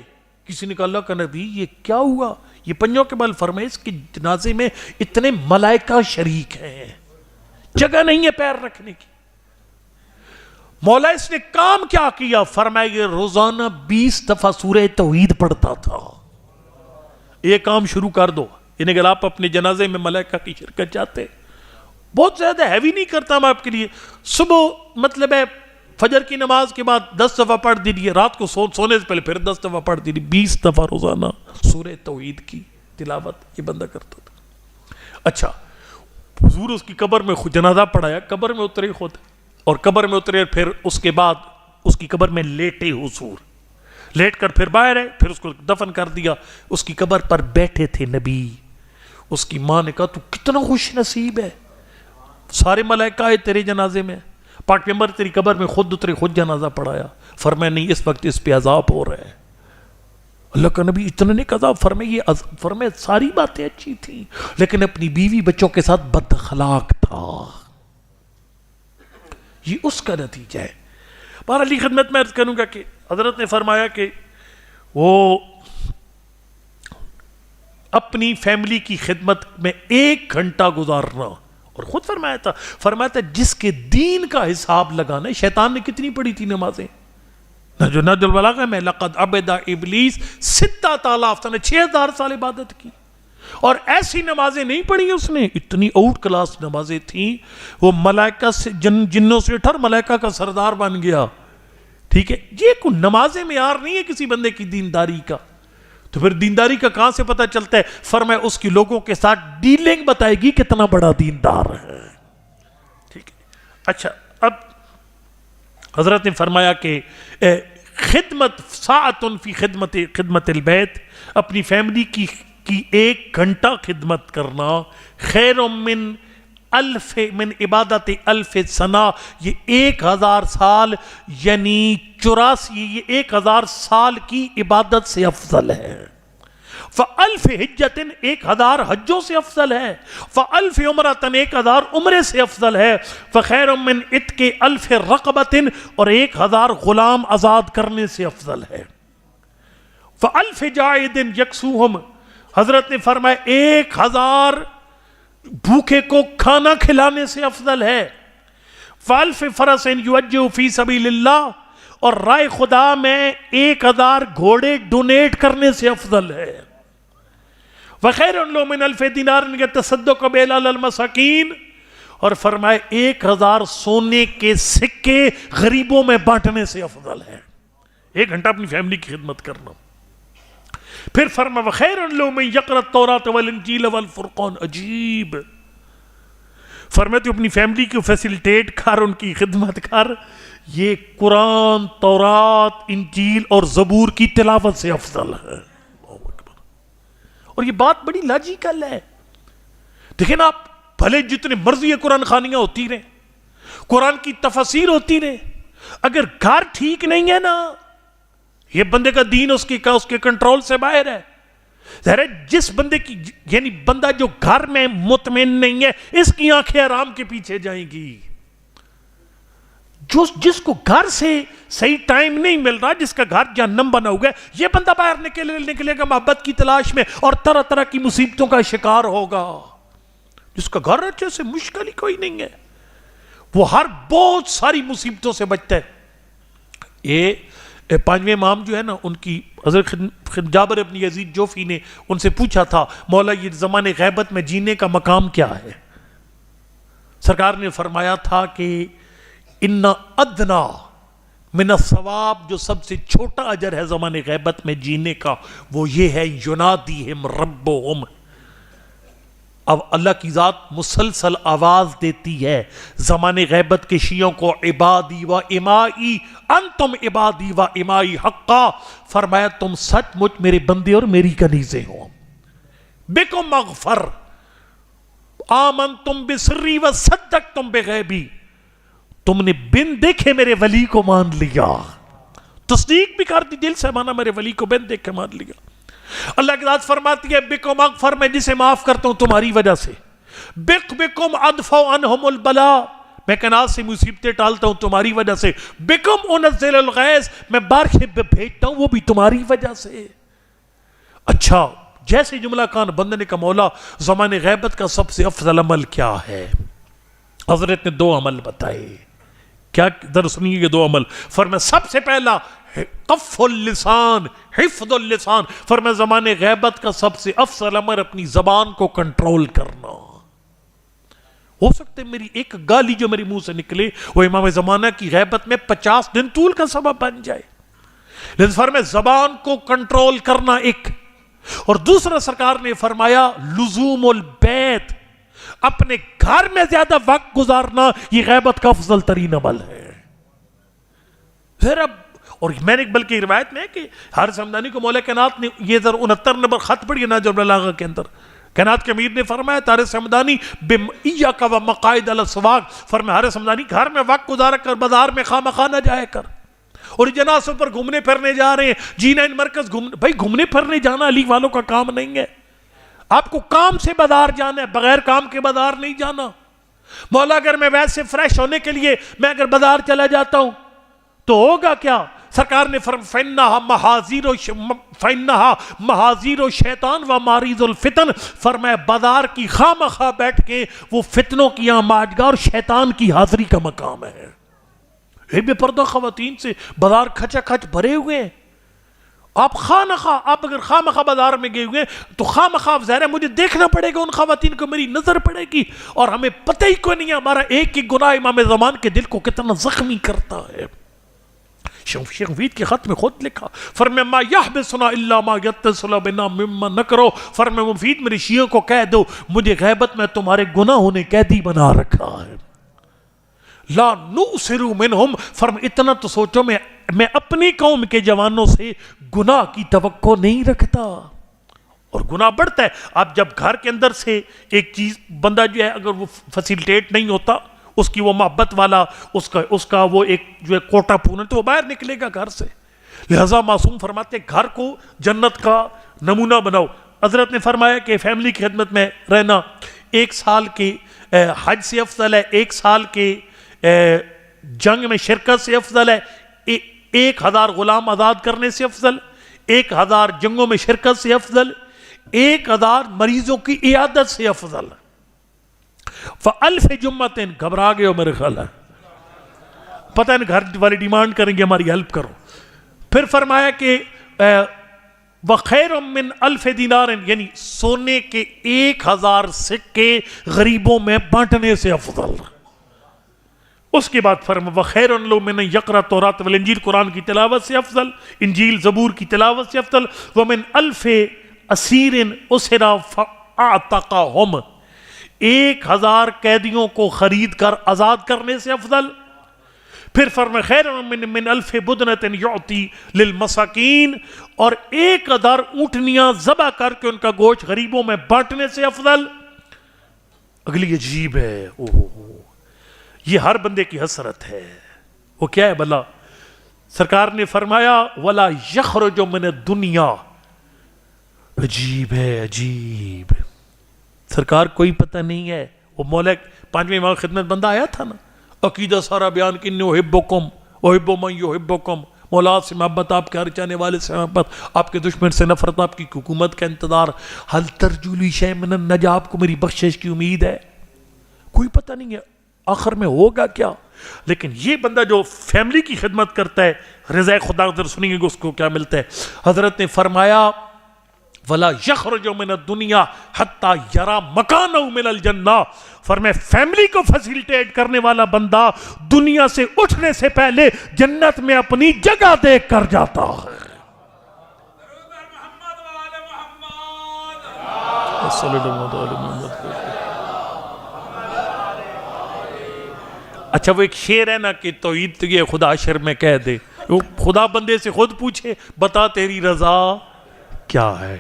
B: کسی نے کہا اللہ کا نبی یہ کیا ہوا؟ یہ پنجوں کے بال. فرمائے اس کے جنازے میں اتنے ملائکہ شریک ہیں, جگہ نہیں ہے پیر رکھنے کی. مولا اس نے کام کیا کیا؟ فرمایا یہ روزانہ 20 دفعہ سورہ توحید پڑھتا تھا. یہ کام شروع کر دو. یعنی اگر آپ اپنے جنازے میں ملائکہ کی شرکت چاہتے, بہت زیادہ ہیوی نہیں کرتا میں آپ کے لیے, صبح مطلب ہے فجر کی نماز کے بعد 10 دفعہ پڑھ دیجیے, رات کو سونے سے پہلے پھر 10 دفعہ پڑھ دیجیے. 20 دفعہ روزانہ سورہ توحید کی تلاوت یہ بندہ کرتا تھا. اچھا حضور اس کی قبر میں جنازہ پڑھایا, قبر میں اترے خود, اور قبر میں اترے پھر اس کے بعد اس کی قبر میں لیٹے حضور, لیٹ کر پھر باہر ہے, پھر اس کو دفن کر دیا. اس کی قبر پر بیٹھے تھے نبی. اس کی ماں نے کہا تو کتنا خوش نصیب ہے, سارے ملائکہ آئے تیرے جنازے میں, پاک پیغمبر تیری قبر میں خود اترے خود جنازہ پڑھایا. فرمایا نہیں اس وقت اس پہ عذاب ہو رہا ہے. اللہ کا نبی اتنا نہیں عذاب. فرمایا ساری باتیں اچھی تھیں لیکن اپنی بیوی بچوں کے ساتھ بد اخلاق تھا. یہ اس کا نتیجہ ہے. بہرحال علی خدمت میں عرض کروں گا کہ حضرت نے فرمایا کہ وہ اپنی فیملی کی خدمت میں 1 گھنٹہ گزارنا, اور خود فرمایا تھا جس کے دین کا حساب لگانا ہے. شیطان نے کتنی پڑھی تھی نمازیں, جو نہج البلاغہ میں لقد عبد ابلیس 6000 سنہ 6000 سال عبادت کی, اور ایسی نمازیں نہیں پڑھی اس نے, اتنی آؤٹ کلاس نمازیں تھیں. وہ ملائکہ سے جنوں سے اٹھر ملائکہ کا سردار بن گیا. ٹھیک ہے, یہ کوئی نمازیں معیار نہیں ہے کسی بندے کی دینداری کا. تو پھر دینداری کا کہاں سے پتہ چلتا ہے؟ فرمایا اس کی لوگوں کے ساتھ ڈیلنگ بتائے گی کتنا بڑا دیندار ہے. ٹھیک ہے. اچھا اب حضرت نے فرمایا کہ خدمت ساعۃ فی خدمت البیت, اپنی فیملی کی 1 گھنٹہ خدمت کرنا خیر من الف من عبادت الف سنہ، یہ 1000 سال یعنی 84، یہ 1000 سال کی عبادت سے افضل ہے۔ فَأَلْفِ حِجَّةٍ 1000 حجوں سے افضل ہے، فَأَلْفِ عمرةٍ 1000 عمرے سے افضل ہے، فَخَيْرٌ مِّنْ عِتْقِ أَلْفِ رَقَبَةٍ اور 1000 غلام آزاد کرنے سے افضل ہے۔ فَأَلْفِ جَائِدٍ يَكْسُوهُمْ، حضرت نے فرمایا 1000 بھوکے کو کھانا کھلانے سے افضل ہے۔ فَأَلْفِ فَرَسٍ يُوَجِّهُ فِي سَبِيلِ اللَّهِ اور رائے خدا میں 1000 گھوڑے ڈونیٹ کرنے سے افضل ہے۔ وَخَيْرٌ لَهُ مِنْ أَلْفِ دِينَارٍ يَتَصَدَّقُ بِهِ عَلَى الْمَسَاكِينِ اور فرمائے 1000 سونے کے سکے غریبوں میں بانٹنے سے افضل ہے۔ 1 گھنٹہ اپنی فیملی کی خدمت کرنا۔ پھر فرمایا وَخَيْرٌ لَهُ مِنْ يَقْرَأَ التَّوْرَاةَ وَالْإِنْجِيلَ وَالْفُرْقَانَ، عجیب فرمایا تو اپنی فیملی کو فیسیلیٹیٹ کر، ان کی خدمت کر، یہ قرآن، تورات، انجیل اور زبور کی تلاوت سے افضل ہے۔ اور یہ بات بڑی لاجیکل ہے۔ دیکھیں نا، آپ بھلے جتنے مرضی قرآن خوانیاں ہوتی رہیں، قرآن کی تفسیر ہوتی رہے، اگر گھر ٹھیک نہیں ہے نا، یہ بندے کا دین اس کے کنٹرول سے باہر ہے۔ ظاہر ہے جس بندے کی یعنی بندہ جو گھر میں مطمئن نہیں ہے، اس کی آنکھیں آرام کے پیچھے جائیں گی۔ جس کو گھر سے صحیح ٹائم نہیں مل رہا، جس کا گھر جہنم بنا ہوا ہے، یہ بندہ باہر نکلے گا محبت کی تلاش میں اور طرح طرح کی مصیبتوں کا شکار ہوگا۔ جس کا گھر اچھے سے مشکل ہی کوئی نہیں ہے، وہ ہر بہت ساری مصیبتوں سے بچتا ہے۔ یہ 5ویں امام جو ہے نا، ان کی حضرت جابر ابن یزید جوفی نے ان سے پوچھا تھا مولا یہ زمانے غیبت میں جینے کا مقام کیا ہے؟ سرکار نے فرمایا تھا کہ ان ادنا من الثواب، جو سب سے چھوٹا اجر ہے زمانے غیبت میں جینے کا، وہ یہ ہے ینادیہم ربہم، اب اللہ کی ذات مسلسل آواز دیتی ہے زمانے غیبت کے شیعوں کو، عبادی و امائی انتم عبادی و امائی حقا، فرمایا تم سچ مچ میرے بندے اور میری کنیزیں ہو، بکم مغفر آمنتم بسری و صدقتم بغیبی، تم نے بن دیکھے میرے ولی کو مان لیا، تصدیق بھی کر دی، دل سے مانا میرے ولی کو بن دیکھ کے مان لیا۔ اللہ کی ذات فرماتی ہے بکم اغفر، میں جسے معاف کرتا ہوں تمہاری وجہ سے، بکم ادفع عنہم البلا، میں کائنات سے مصیبتیں ٹالتا ہوں تمہاری وجہ سے، بکم انزل الغیث، میں بارشیں بھیجتا ہوں وہ بھی تمہاری وجہ سے۔ اچھا، جیسے جملہ کان بندے نے کہا مولا زمانے غیبت کا سب سے افضل عمل کیا ہے؟ حضرت نے 2 عمل بتائے۔ کیا ذرا سنیے یہ 2 عمل؟ فرمایا سب سے پہلا قف اللسان، حفظ اللسان، فرمایا زمانے غیبت کا سب سے افضل عمل اپنی زبان کو کنٹرول کرنا۔ ہو سکتا ہے میری ایک گالی جو میری منہ سے نکلے وہ امام زمانہ کی غیبت میں 50 دن طول کا سبب بن جائے، لیکن فرمایا زبان کو کنٹرول کرنا ایک، اور دوسرا سرکار نے فرمایا لزوم البیت، اپنے گھر میں زیادہ وقت گزارنا، یہ غیبت کا افضل ترین عمل ہے۔ پھر اب اور میں نے بلکہ روایت میں ہے کہ حارث ہمدانی کو مولا کائنات نے یہ 69 نمبر خط پڑھی ہے نہج البلاغہ کے اندر، کائنات کے امیر نے فرمایا حارث ہمدانی ایاک و مقاعد الاسواق، فرمایا حارث ہمدانی گھر میں وقت گزارا کر، بازار میں خواہ نہ جایا کر، اور جنازوں پر گھومنے پھرنے جا رہے ہیں، جی9 مرکز بھائی گھومنے پھرنے جانا علی والوں کا کام نہیں ہے، آپ کو کام سے بازار جانا ہے، بغیر کام کے بازار نہیں جانا۔ مولا اگر میں ویسے فریش ہونے کے لیے میں اگر بازار چلا جاتا ہوں تو ہوگا کیا؟ سرکار نے فَإِنَّهَا مَحَاذِيرُ الشَّيْطَانِ وَمَارِيضُ الْفِتَنِ، فرمایا بازار کی خواہ بیٹھ کے وہ فتنوں کی آماجگاہ اور شیطان کی حاضری کا مقام ہے۔ یہ بے پردہ خواتین سے بازار کھچا کھچ بھرے ہوئے ہیں، آپ آپ اگر خواہ بازار میں گئے ہوئے ہیں تو خواہ ظاہر ہے مجھے دیکھنا پڑے گا ان خواتین کو، میری نظر پڑے گی، اور ہمیں پتہ ہی کوئی نہیں ہمارا ایک ہی گناہ امام زمان کے دل کو کتنا زخمی کرتا ہے۔ شیخ مفید کے خط میں خود لکھا، فرمایا ما یحبسنا الا ما یتصل بنا مما نکرو، فرمایا مفید میرے شیعوں کو کہہ دو مجھے غیبت میں تمہارے گناہوں نے قیدی بنا رکھا ہے۔ لا نؤثر منہم، فرمایا اتنا تو سوچو میں اپنی قوم کے جوانوں سے گناہ کی توقع نہیں رکھتا، اور گناہ بڑھتا ہے. اب جب گھر کے اندر سے ایک چیز بندہ جو ہے اگر وہ فیسیلیٹیٹ نہیں ہوتا، اس کی وہ محبت والا اس کا وہ ایک جو ہے کوٹا پورا، تو وہ باہر نکلے گا گھر سے. لہذا معصوم فرماتے ہیں گھر کو جنت کا نمونہ بناؤ. حضرت نے فرمایا کہ فیملی کی خدمت میں رہنا 1 سال کے حج سے افضل ہے، 1 سال کے جنگ میں شرکت سے افضل ہے، 1000 غلام آزاد کرنے سے افضل، 1000 جنگوں میں شرکت سے افضل، 1000 مریضوں کی عیادت سے افضل. فَأَلْفِ جُمَّةٍ گھبرا گئے ہو میرے خیال ہے، پتہ نہیں گھر والے ڈیمانڈ کریں گے ہماری ہیلپ کرو. پھر فرمایا کہ وَخَيْرٌ مِّنْ أَلْفِ دِينَارٍ یعنی سونے کے 1000 سکے غریبوں میں بانٹنے سے افضل. اس کے بعد فرمایا وَخَيْرٌ لَهُ مِنْ أَن يَقْرَأَ التَّوْرَاةَ وَالْإِنْجِيلَ قرآن کی تلاوت سے افضل، انجیل زبور کی تلاوت سے افضل. وَمِنْ أَلْفِ أَسِيرٍ أُسِرَ فَأَعْتَقَهُمْ 1000 قیدیوں کو خرید کر آزاد کرنے سے افضل. پھر فرمایا خیر من 1000 بدنة يعطي للمساکین اور 1000 اونٹنیاں ذبح کر کے ان کا گوشت غریبوں میں بانٹنے سے افضل. اگلی عجیب ہے، یہ ہر بندے کی حسرت ہے. وہ کیا ہے بھلا؟ سرکار نے فرمایا ولا یخرج من الدنیا. عجیب ہے، عجیب. سرکار کوئی پتہ نہیں ہے. وہ مولا 5ویں امام خدمت بندہ آیا تھا نا، عقیدہ سارا بیان کہ انی احبکم احب من یحبکم، مولا سے محبت، آپ کے ہر چاہنے والے سے محبت، آپ کے دشمن سے نفرت، آپ کی حکومت کا انتظار. حل ترجو لی شیء من النجا، آپ کو میری بخشش کی امید ہے؟ کوئی پتہ نہیں ہے آخر میں ہوگا کیا. لیکن یہ بندہ جو فیملی کی خدمت کرتا ہے، رضا خدا ذرا سنیں گے اس کو کیا ملتا ہے. حضرت نے فرمایا وَلَا يَخْرُجُ مِنَ الدُّنْيَا حَتَّى يَرَى مَكَانَهُ مِنَ الْجَنَّةِ. فرمایا فیملی کو فیسیلیٹیٹ کرنے والا بندہ دنیا سے اٹھنے سے پہلے جنت میں اپنی جگہ دیکھ کر جاتا ہے. اچھا وہ ایک شعر ہے نا کہ توحید تو یہ خدا شر میں کہہ دے، خدا بندے سے خود پوچھے بتا تیری رضا کیا ہے.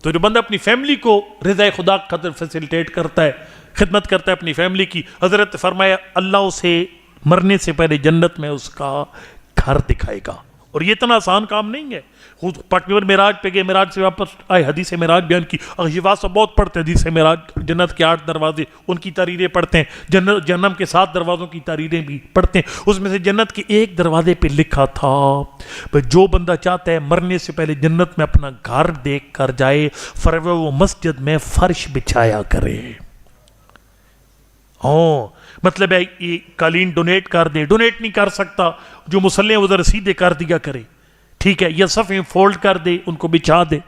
B: تو جو بندہ اپنی فیملی کو رضا خدا خاطر فیسیلیٹیٹ کرتا ہے، خدمت کرتا ہے اپنی فیملی کی، حضرت فرمایا اللہ اسے مرنے سے پہلے جنت میں اس کا گھر دکھائے گا. اور یہ اتنا آسان کام نہیں ہے. خود پٹنور معراج پہ گئے، معراج سے واپس آئے، حدیث معراج بیان کی. یہ سب بہت پڑھتے ہیں حدیث معراج، جنت کے 8 دروازے ان کی تحریریں پڑھتے ہیں، جہنم کے 7 دروازوں کی تحریریں بھی پڑھتے ہیں. اس میں سے جنت کے ایک دروازے پہ لکھا تھا جو بندہ چاہتا ہے مرنے سے پہلے جنت میں اپنا گھر دیکھ کر جائے، فرمایا وہ مسجد میں فرش بچھایا کرے. مطلب ہے یہ قالین ڈونیٹ کر دے، ڈونیٹ نہیں کر سکتا جو مسلح ادھر سیدھے کر دیا کرے، ٹھیک ہے، یا صفیں فولڈ کر دے، ان کو بچھا دے.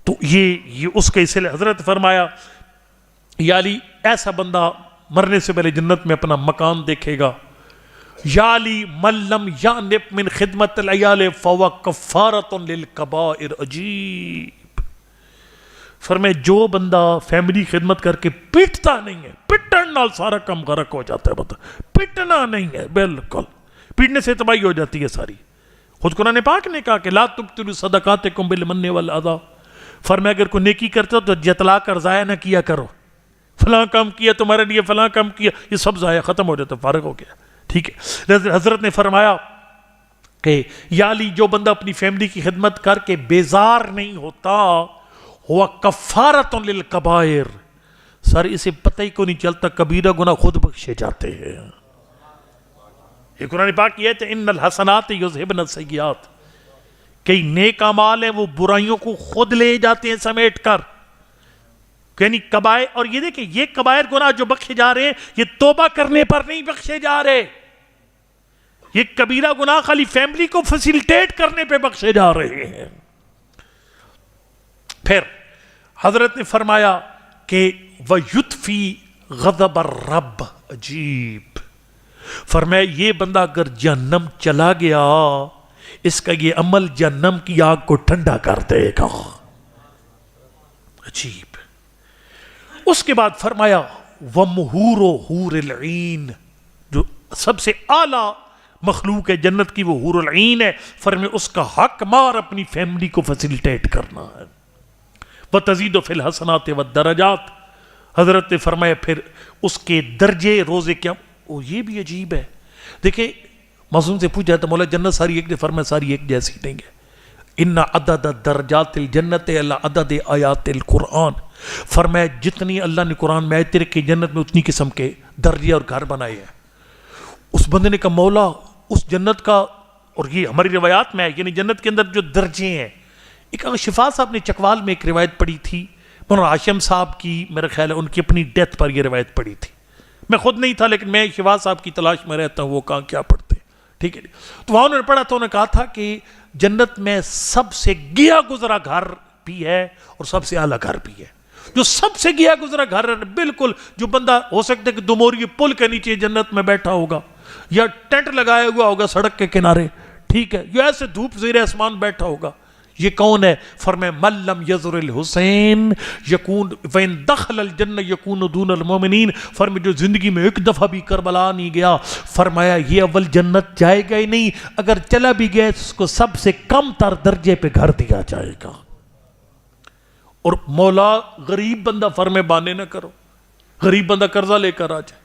B: تو یہ اس کے اسے حضرت فرمایا یا علی ایسا بندہ مرنے سے پہلے جنت میں اپنا مکان دیکھے گا. یا علی من لم یعنب من خدمت العیال فهو کفارۃ للکبائر. عجیب. فرمائے جو بندہ فیملی خدمت کر کے پیٹتا نہیں ہے، پٹن نال سارا کم غرق ہو جاتا ہے. بتا پٹنا نہیں ہے، بالکل پیٹنے سے تباہی ہو جاتی ہے ساری. خود قرآن پاک نے کہا کہ لا تبطلوا صدقاتکم بالمن والاذی. فرمایا اگر کوئی نیکی کرتے ہو تو جتلا کر ضائع نہ کیا کرو. فلاں کام کیا تمہارے لیے، فلاں کام کیا، یہ سب ضائع ختم ہو جاتا، فارغ ہو گیا، ٹھیک ہے. حضرت نے فرمایا کہ یا علی جو بندہ اپنی فیملی کی خدمت کر کے بیزار نہیں ہوتا، ہوا کفارۃ للکبائر. سر اسے پتہ ہی کو نہیں چلتا کبیرہ گناہ خود بخشے جاتے ہیں. یہ قرآن پاک کی آیت ہے ان الحسنات یذہبن السیئات. کئی نیک اعمال ہیں وہ برائیوں کو خود لے جاتے ہیں سمیٹ کر. یعنی کبائر، اور یہ دیکھیں یہ کبائر گناہ جو بخشے جا رہے ہیں یہ توبہ کرنے پر نہیں بخشے جا رہے. یہ کبیرہ گناہ خالی فیملی کو فیسیلیٹیٹ کرنے پہ بخشے جا رہے ہیں. پھر حضرت نے فرمایا کہ وَيُطْفِي غَضَبَ الرَّبِّ. عجیب. فرمایا یہ بندہ اگر جہنم چلا گیا اس کا یہ عمل جہنم کی آگ کو ٹھنڈا کر دے گا. عجیب. اس کے بعد فرمایا وَمُحُورُ حُورِ الْعِین، جو سب سے اعلیٰ مخلوق ہے جنت کی وہ حور العین ہے. فرمایا اس کا حق مار اپنی فیملی کو فیسیلیٹیٹ کرنا ہے. وَتَزِيدُ فِي الْحَسَنَاتِ وَالدَّرَجَاتِ. حضرت نے فرمایا پھر اس کے درجے روزے کیا. یہ بھی عجیب ہے. دیکھیں معصوم سے پوچھا تھا مولا جنت ساری ایک، نے فرمایا ساری ایک جیسی نہیں ہے. ان عدد درجات الجنت الا عدد آیات القرآن. فرمایا جتنی اللہ نے قرآن میں آیتیں رکھی جنت میں اتنی قسم کے درجے اور گھر بنائے ہیں. اس بندے نے کہا مولا اس جنت کا، اور یہ ہماری روایات میں ہے، یعنی جنت کے اندر جو درجے ہیں. ایک شفا صاحب نے چکوال میں ایک روایت پڑھی تھی، مولانا ہاشم صاحب کی، میرا خیال ہے ان کی اپنی ڈیتھ پر یہ روایت پڑھی تھی. میں خود نہیں تھا لیکن میں شفا صاحب کی تلاش میں رہتا ہوں، وہ کہاں کیا پڑھتے ہیں. ٹھیک ہے. تو وہاں انہوں نے پڑھا تو انہوں نے کہا تھا کہ جنت میں سب سے گیا گزرا گھر بھی ہے اور سب سے اعلیٰ گھر بھی ہے. جو سب سے گیا گزرا گھر ہے بالکل، جو بندہ ہو سکتا ہے کہ دموری پل کے نیچے جنت میں بیٹھا ہوگا یا ٹینٹ لگایا ہوا ہوگا سڑک کے کنارے، ٹھیک ہے، جو ایسے دھوپ زیر آسمان بیٹھا ہوگا. یہ کون ہے؟ فرمائے من لم یزر الحسین یکون وین دخل الجنہ یکون دون المومنین. فرمائے جو زندگی میں ایک دفعہ بھی کربلا نہیں گیا، فرمایا یہ اول جنت جائے گا ہی نہیں، اگر چلا بھی گیا اس کو سب سے کم تر درجے پہ گھر دیا جائے گا. اور مولا غریب بندہ فرمائے بانے نہ کرو، غریب بندہ قرضہ لے کر آ جائے.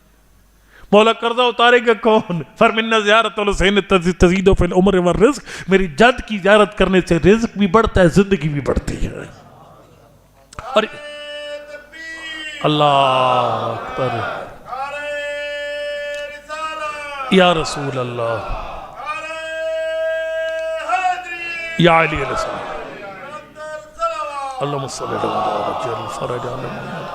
B: مولا قرضہ اتارے گا کون؟ فرمایا زیارت الحسین تزید فی العمر والرزق. میری جد کی زیارت کرنے سے رزق بھی بڑھتا ہے، زندگی بھی بڑھتی ہے. اور اللہ اکبر یا رسول اللہ یا علی علیہ السلام اللہم صلی اللہ علیہ وسلم.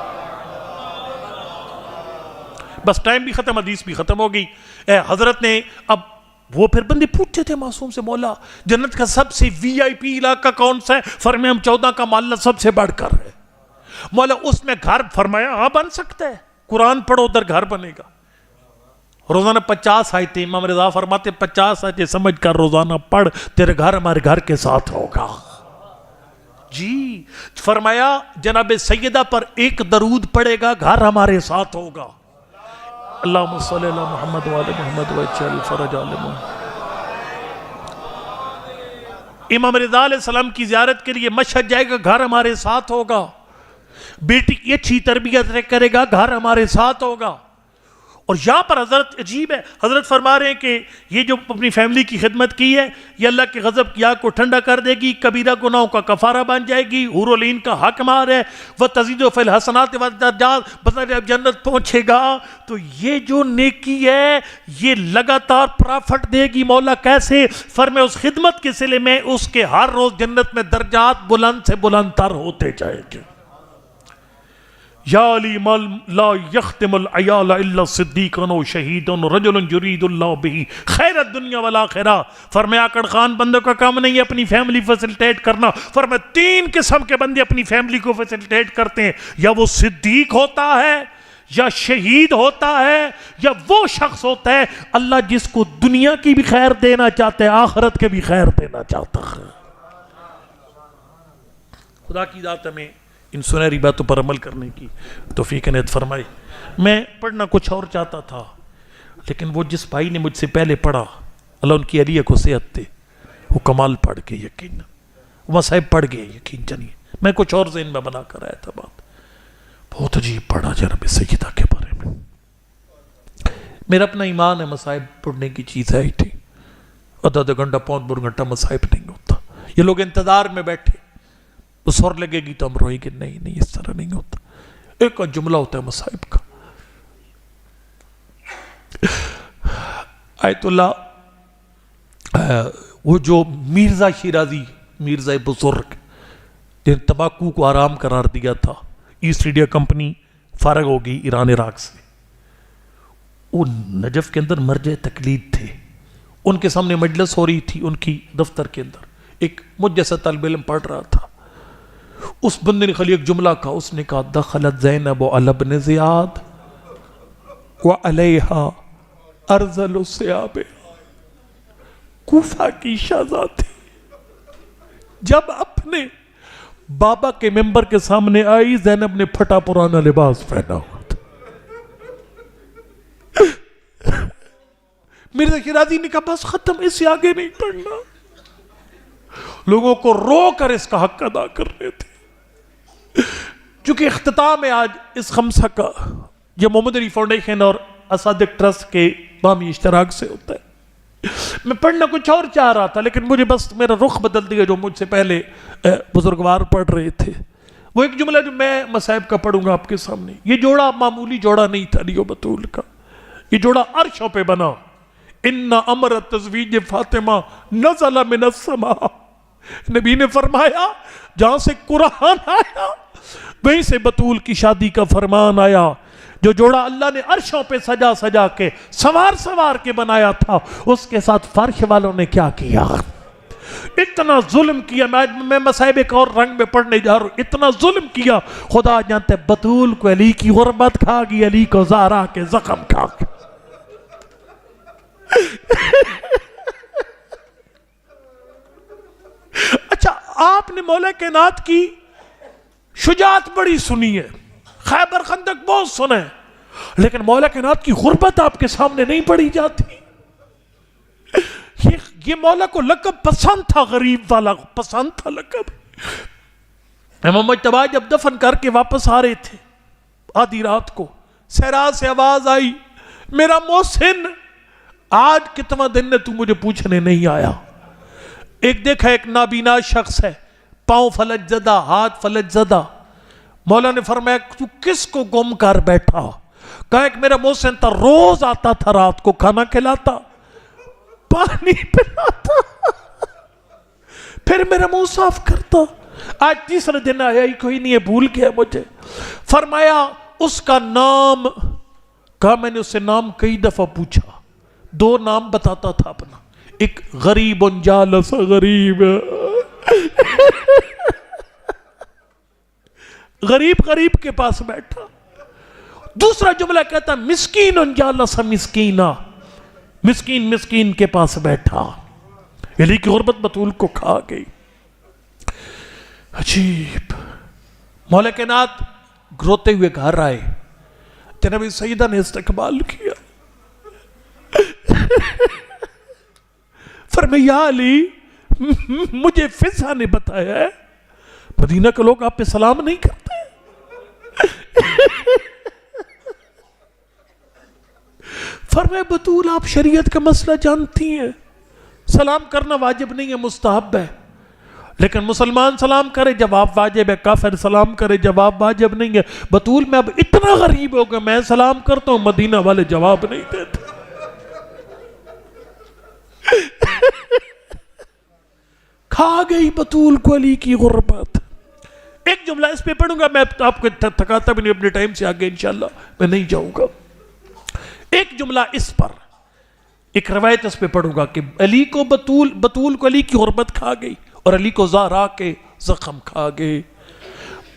B: بس ٹائم بھی ختم، حدیث بھی ختم ہو گئی. حضرت نے اب وہ پھر بندے پوچھتے تھے معصوم سے مولا جنت کا سب سے وی آئی پی علاقہ کون سا ہے؟ فرمایا ہم 14 کا محلہ سب سے بڑھ کر ہے. مولا اس میں گھر؟ فرمایا ہاں بن سکتا ہے، قرآن پڑھو ادھر گھر بنے گا. روزانہ 50 آیتیں، امام رضا فرماتے 50 آیتیں سمجھ کر روزانہ پڑھ، تیرے گھر ہمارے گھر کے ساتھ ہوگا. جی فرمایا جناب سیدہ پر ایک درود پڑے گا گھر ہمارے ساتھ ہوگا. اللہم صلی اللہ محمد وعلی محمد وجعل فرج آل محمد. امام رضا علیہ السلام کی زیارت کے لیے مشہد جائے گا گھر ہمارے ساتھ ہوگا. بیٹی کی اچھی تربیت کرے گا گھر ہمارے ساتھ ہوگا. اور یہاں پر حضرت عجیب ہے، حضرت فرما رہے ہیں کہ یہ جو اپنی فیملی کی خدمت کی ہے یہ اللہ کے غضب کی آگ کو ٹھنڈا کر دے گی، کبیرہ گناہوں کا کفارہ بن جائے گی، حور و عین کا حق مار ہے. وَتَزِيدُ فِي الْحَسَنَاتِ وَالدَّرَجَاتِ. بتا جب جنت پہنچے گا تو یہ جو نیکی ہے یہ لگاتار پرافٹ دے گی. مولا کیسے؟ فرمائے اس خدمت کے صلے میں اس کے ہر روز جنت میں درجات بلند سے بلند تر ہوتے جائیں گے. یا علی من لا یختم العیال الا صدیقن و شہیدن رجل یرید اللہ بہ خیر الدنیا والآخرہ. فرمایا آکڑ خان بندوں کا کام نہیں ہے اپنی فیملی فیسلٹیٹ کرنا. فرمایا 3 قسم کے بندے اپنی فیملی کو فیسلٹیٹ کرتے ہیں، یا وہ صدیق ہوتا ہے، یا شہید ہوتا ہے، یا وہ شخص ہوتا ہے اللہ جس کو دنیا کی بھی خیر دینا چاہتا ہے، آخرت کے بھی خیر دینا چاہتا ہے. خدا کی ذات ہمیں ان سنہری باتوں پر عمل کرنے کی توفیق عنایت فرمائے. میں پڑھنا کچھ اور چاہتا تھا لیکن وہ جس بھائی نے مجھ سے پہلے پڑھا، اللہ ان کی علیہ کو صحت دے، وہ کمال پڑھ گئے یقین، وہ صاحب پڑھ گئے یقین جانیے. میں کچھ اور ذہن میں بنا کر آیا تھا بات. بہت عجیب پڑھا جناب سیدہ کے بارے میں. میرا اپنا ایمان ہے مصائب پڑھنے کی چیز ہے ہی تھی. آدھا گھنٹہ پون گھنٹہ مصائب نہیں ہوتا. یہ لوگ انتظار میں بیٹھے، وہ سور لگے گی تو ہم روئیں گے، نہیں اس طرح نہیں ہوتا. ایک جملہ ہوتا ہے مصائب کا. آیت اللہ وہ جو مرزا شیرازی، مرزا بزرگ جن تمباکو کو آرام قرار دیا تھا، ایسٹ انڈیا کمپنی فارغ ہو گئی ایران عراق سے، وہ نجف کے اندر مرجع تقلید تھے. ان کے سامنے مجلس ہو رہی تھی ان کی دفتر کے اندر، ایک مجھ جیسا طالب علم پڑھ رہا تھا. اس بندے نے خالی ایک جملہ کہا، اس نے کہا دخلت زینب علی بن زیاد وعلیہا ارذل الثیاب. کوفہ کی شہزادی جب اپنے بابا کے ممبر کے سامنے آئی، زینب نے پھٹا پرانا لباس پہنا ہوا تھا. مرزا شیرازی نے کہا بس ختم، اس سے آگے نہیں پڑھنا. لوگوں کو رو کر اس کا حق ادا کر رہے تھے. چونکہ اختتام ہے آج اس خمسہ کا، یہ محمد علی فاؤنڈیشن اور اسادق ٹرسٹ کے باہمی اشتراک سے ہوتا ہے۔ میں پڑھنا کچھ اور چاہ رہا تھا لیکن مجھے بس میرا رخ بدل دیا جو مجھ سے پہلے بزرگوار پڑھ رہے تھے۔ وہ ایک جملہ جو میں مصائب کا پڑھوں گا آپ کے سامنے۔ یہ جوڑا معمولی جوڑا نہیں تھا علی و بطول کا، یہ جوڑا عرشوں پہ بنا۔ ان امر تزویج فاطمہ نزل من السماء، نبی نے فرمایا جہاں سے قرآن آیا وہیں سے بطول کی شادی کا فرمان آیا۔ جو جوڑا اللہ نے عرشوں پہ سجا سجا کے سوار کے بنایا تھا، اس کے ساتھ فرش والوں نے کیا کیا؟ اتنا ظلم کیا۔ میں مصائب ایک اور رنگ میں پڑھنے جا رہا ہوں۔ اتنا ظلم کیا، خدا جانتے بطول کو علی کی غربت کھا گئی، علی کو زہرا کے زخم کھا گئی۔ اچھا، آپ نے مولا کائنات کی شجاعت بڑی سنی ہے، خیبر خندق بہت سنا ہے، لیکن مولا کائنات کی غربت آپ کے سامنے نہیں پڑھی جاتی۔ یہ مولا کو لقب پسند تھا، غریب والا پسند تھا لقب۔ امام مجتبی جب دفن کر کے واپس آ رہے تھے آدھی رات کو، صحرا سے آواز آئی، میرا محسن آج کتنا دن نے تو مجھے پوچھنے نہیں آیا۔ ایک دیکھا ایک نابینا شخص ہے، پاؤں فلج زدہ، ہاتھ فلج زدہ۔ مولا نے فرمایا تو کس کو گم کر بیٹھا؟ کہا کہ میرا محسن تھا، روز آتا تھا، رات کو کھانا کھلاتا، پانی پلاتا، پھر میرا منہ صاف کرتا۔ آج تیسرے دن آیا ہی کوئی نہیں ہے، بھول گیا مجھے۔ فرمایا اس کا نام، کہا میں نے اس سے نام کئی دفعہ پوچھا، 2 نام بتاتا تھا اپنا، ایک غریب جالس غریب، غریب کے پاس بیٹھا۔ دوسرا جملہ کہتا مسکین جالس مسکینہ، مسکین کے پاس بیٹھا۔ علی کی غربت بطول کو کھا گئی۔ عجیب، مولا کائنات روتے ہوئے گھر آئے، جناب سیدہ نے استقبال کیا، فرمایا یا علی، مجھے فضا نے بتایا ہے مدینہ کے لوگ آپ پہ سلام نہیں کرتے۔ فرمایا بطول آپ شریعت کا مسئلہ جانتی ہیں، سلام کرنا واجب نہیں ہے، مستحب ہے، لیکن مسلمان سلام کرے جواب واجب ہے، کافر سلام کرے جواب واجب نہیں ہے۔ بطول میں اب اتنا غریب ہو گیا، میں سلام کرتا ہوں، مدینہ والے جواب نہیں دیتے۔ کھا گئی بطول کو علی کی غربت۔ ایک جملہ اس پہ پڑھوں گا، میں آپ کو تھکاتا بھی نہیں، اپنے ٹائم سے آگے انشاءاللہ میں نہیں جاؤں گا۔ ایک جملہ اس پر، ایک روایت اس پہ پڑھوں گا کہ علی کو بطول کو علی کی غربت کھا گئی اور علی کو زہرا کے زخم کھا گئے۔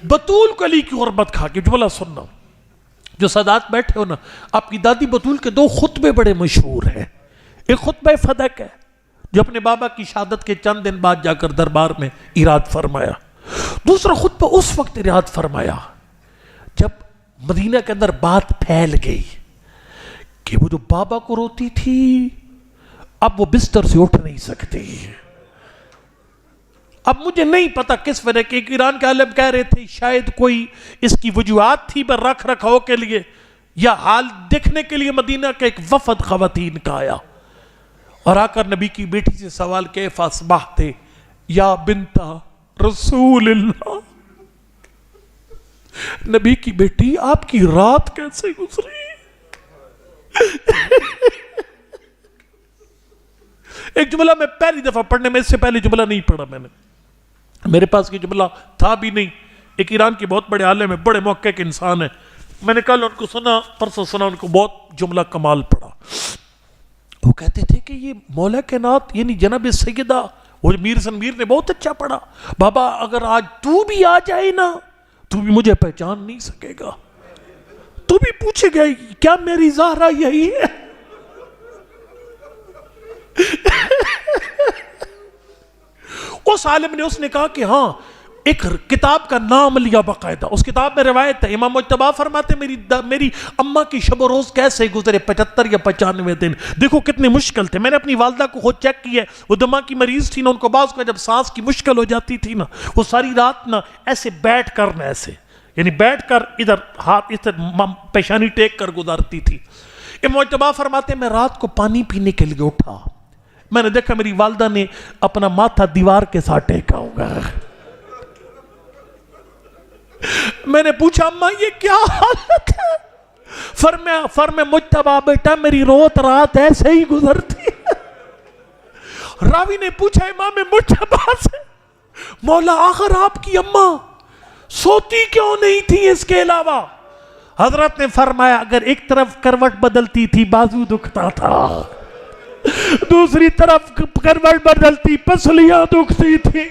B: بطول کو علی کی غربت کھا گئی، جملہ سننا، جو سادات بیٹھے ہو نا، آپ کی دادی بطول کے 2 خطبے بڑے مشہور ہیں۔ ایک خطبہ فدق ہے جو اپنے بابا کی شہادت کے چند دن بعد جا کر دربار میں اراد فرمایا۔ دوسرا خطبہ اس وقت اراد فرمایا جب مدینہ کے اندر بات پھیل گئی کہ وہ جو بابا کو روتی تھی اب وہ بستر سے اٹھ نہیں سکتی۔ اب مجھے نہیں پتا کس وجہ کے، ایران کے عالم کہہ رہے تھے شاید کوئی اس کی وجوہات تھی پر رکھ رکھاؤ کے لیے، یا حال دیکھنے کے لیے مدینہ کا ایک وفد خواتین کا آیا اور آ کر نبی کی بیٹی سے سوال کیف اصبحت یا بنت رسول اللہ، نبی کی بیٹی آپ کی رات کیسے گزری؟ ایک جملہ میں پہلی دفعہ پڑھنے میں، اس سے پہلے جملہ نہیں پڑھا میں نے، میرے پاس یہ جملہ تھا بھی نہیں۔ ایک ایران کے بہت بڑے عالم ہیں، بڑے موقع کے انسان ہیں، میں نے کل ان کو سنا، پرسوں سنا، ان کو بہت جملہ کمال پڑھا۔ وہ کہتے تھے کہ یہ مولا کائنات یعنی جناب سیدہ، وہ میر سنمیر نے بہت اچھا پڑھا، بابا اگر آج تو بھی آ جائے نا تو بھی مجھے پہچان نہیں سکے گا، تو بھی پوچھے گا کیا میری زہرا یہی ہے؟ اس عالم نے، اس نے کہا کہ ہاں ایک کتاب کا نام لیا باقاعدہ. اس کتاب میں روایت ہے، امام مجتبی فرماتے میری اماں کی شب و روز کیسے گزرے، 75 یا 95 دن. دیکھو کتنے مشکل تھے. میں نے اپنی والدہ کو خود چیک کیا، وہ دماغ کی مریض تھی نا، ان کو بعض کو جب سانس کی مشکل ہو جاتی تھی نا، وہ ساری رات نا ایسے بیٹھ کر نا ایسے یعنی بیٹھ کر ادھر ہاتھ اس طرح پیشانی ٹیک کر گزارتی تھی. امام مجتبی فرماتے میں رات کو پانی پینے کے لیے اٹھا، میں نے دیکھا میری والدہ نے اپنا ماتھا دیوار کے ساتھ ٹیکا ہوگا. میں نے پوچھا اماں یہ کیا حالت ہے؟ فرمایا مجتبی بیٹا میری روت رات ایسے ہی گزرتی ہے. راوی نے پوچھا امام مجتبی سے، مولا آخر آپ کی اماں سوتی کیوں نہیں تھی اس کے علاوہ؟ حضرت نے فرمایا اگر ایک طرف کروٹ بدلتی تھی بازو دکھتا تھا، دوسری طرف کروٹ بدلتی پسلیاں دکھتی تھی،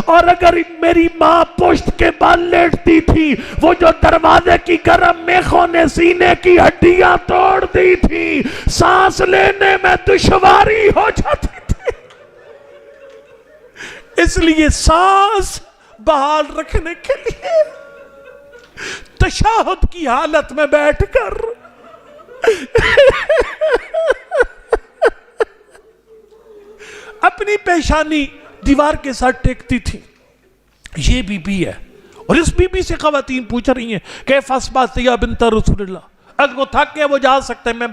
B: اور اگر میری ماں پشت کے بال لیٹتی تھی وہ جو دروازے کی گرم میخوں نے سینے کی ہڈیاں توڑ دی تھی، سانس لینے میں دشواری ہو جاتی تھی. اس لیے سانس بحال رکھنے کے لیے تشہد کی حالت میں بیٹھ کر اپنی پیشانی دیوار کے ساتھ ٹیکتی تھی. یہ بی بی ہے، اور اس بی بی سے خواتین پوچھ رہی ہیں کیف اصبحت یا بنت رسول اللہ. اگر وہ تھک گیا وہ جا سکتے ہیں،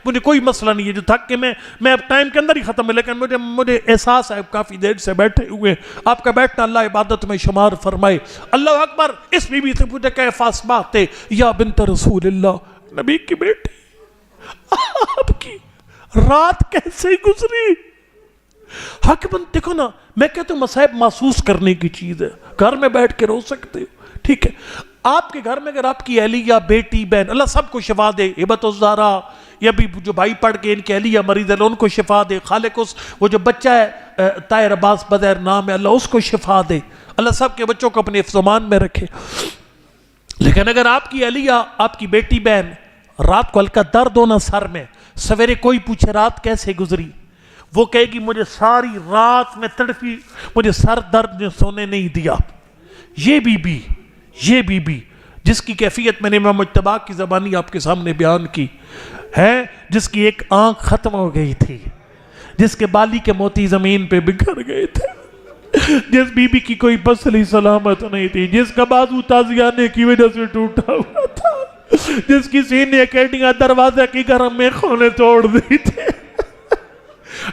B: مجھے کوئی مسئلہ نہیں ہے، جو تھک کے میں اب ٹائم کے اندر ہی ختم ہے، لیکن مجھے احساس ہے کافی دیر سے بیٹھے ہوئے، آپ کا بیٹھنا اللہ عبادت میں شمار فرمائے. اللہ اکبر. اس بی بی سے پوچھا کیف اصبحت یا بنت رسول اللہ، نبی کی بیٹی آپ کی رات کیسے گزری؟ حق بند. دیکھو نا میں کہتا ہوں مصائب محسوس کرنے کی چیز ہے. گھر میں بیٹھ کے رو سکتے ہو، ٹھیک ہے. آپ کے گھر میں اگر آپ کی اہلیہ یا بیٹی بہن، اللہ سب کو شفا دے، ہبت الزہرا یا بھی جو بھائی پڑھ کے ان کی اہلیہ مریض ہے ان کو شفا دے، خالق وہ جو بچہ ہے طاہر عباس بدر نام ہے، اللہ اس کو شفا دے، اللہ سب کے بچوں کو اپنے حفظ و امان میں رکھے. لیکن اگر آپ کی اہلیہ آپ کی بیٹی بہن رات کو ہلکا درد ہونا سر میں، سویرے کوئی پوچھے رات کیسے گزری، وہ کہے گی مجھے ساری رات میں تڑپی، مجھے سر درد نے سونے نہیں دیا. یہ بی بی جس کی کیفیت میں نے امام مجتبی کی زبانی آپ کے سامنے بیان کی ہے، جس کی ایک آنکھ ختم ہو گئی تھی، جس کے بالی کے موتی زمین پہ بکھر گئے تھے، جس بی بی کی کوئی پسلی سلامت نہیں تھی، جس کا بازو تازیانے کی وجہ سے ٹوٹا ہوا تھا، جس کی سینے کیڈیاں دروازے کی گرم میخوں نے توڑ دی تھی.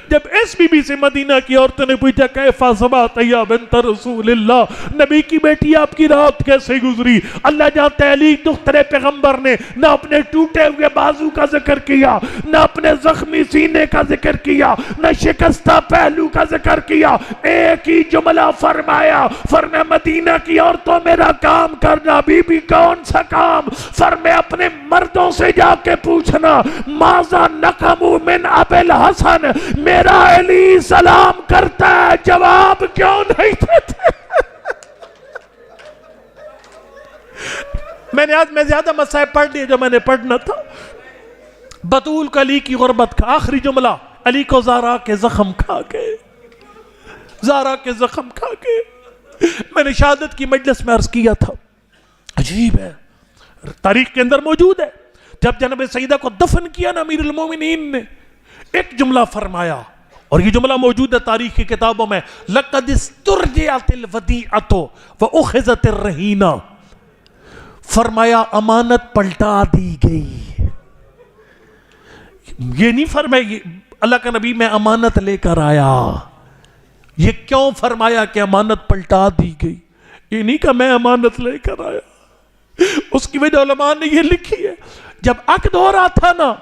B: جب اس بی بی سے مدینہ کی عورتوں نے پوچھا کیف اصبحت یا بنت رسول اللہ، نبی کی بیٹی آپ کی رات کیسے گزری، اللہ جانتا ہے علی دختر پیغمبر نے نہ اپنے ٹوٹے ہوئے بازو کا ذکر کیا، نہ اپنے زخمی سینے کا ذکر کیا، نہ شکستہ پہلو کا ذکر کیا، ایک ہی جملہ فرمایا مدینہ کی عورتوں میرا کام کرنا. بی بی کون سا کام؟ فرمایا اپنے مردوں سے جا کے پوچھنا ماذا نقموا من ابی الحسن، میرا علی سلام کرتا ہے جواب کیوں نہیں دیتے؟ میں زیادہ مسائب پڑھ لیے جو میں نے پڑھنا تھا. بطول کا علی کی غربت کا آخری جملہ، علی کو زہرا کے زخم کھا کے میں نے شہادت کی مجلس میں عرض کیا تھا، عجیب ہے تاریخ کے اندر موجود ہے، جب جناب سیدہ کو دفن کیا نا امیر المومنین نے ایک جملہ فرمایا، اور یہ جملہ موجود ہے تاریخ کی کتابوں میں، لَقَدْ اسْتُرْجِعَتِ الْوَدِيعَةُ وَأُخِذَتِ الرَّهِينَةُ. فرمایا امانت پلٹا دی گئی. یہ نہیں فرمایا اللہ کا نبی میں امانت لے کر آیا، یہ کیوں فرمایا کہ امانت پلٹا دی گئی؟ یہ نہیں کہ میں امانت لے کر آیا. اس کی وجہ علماء نے یہ لکھی ہے، جب عقد ہو رہا تھا نا،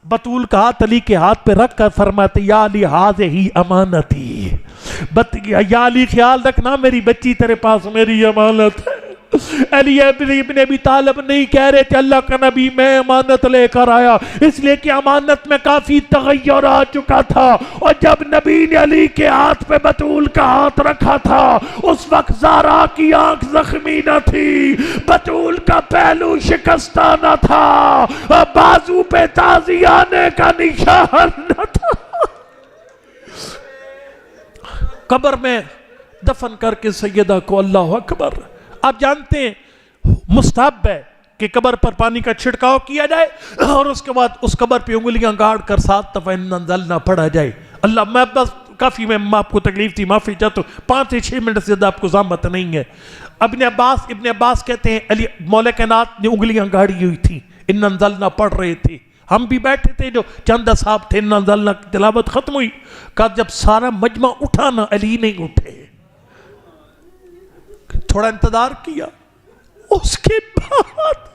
B: بطول کا ہاتھ علی کے ہاتھ پہ رکھ کر فرماتے یا علی ہذہ امانتی، یا علی خیال رکھنا میری بچی تیرے پاس میری امانت ہے. علی ابن ابی طالب نہیں کہہ رہے تھے اللہ کا نبی میں امانت لے کر آیا، اس لیے کہ امانت میں کافی تغیر آ چکا تھا، اور جب نبی نے علی کے ہاتھ پہ بطول کا ہاتھ رکھا تھا اس وقت زہرا کی آنکھ زخمی نہ تھی، بطول کا پہلو شکستہ نہ تھا، بازو پہ تازیانے کا نشان نہ تھا. قبر میں دفن کر کے سیدہ کو اللہ اکبر. آپ جانتے ہیں مستحب ہے کہ قبر پر پانی کا چھڑکاؤ کیا جائے اور اس کے بعد اس قبر پہ انگلیاں گاڑ کر 7 دفعہ اِنَّا انزلنا پڑھا جائے. اللہ میں بس کافی میں آپ کو تکلیف تھی معافی چاہتا ہوں, 5 سے 6 منٹ سے زیادہ آپ کو زحمت نہیں ہے. ابن عباس کہتے ہیں علی مولا کائنات نے انگلیاں گاڑی ہوئی تھی, اِنَّا انزلنا پڑھ رہے تھے, ہم بھی بیٹھے تھے, جو چند صاحب تھے اِنَّا انزلنا کی تلاوت ختم ہوئی, کہا جب سارا مجمع اٹھا نا علی نہیں اٹھے, تھوڑا انتظار کیا. اس کے بعد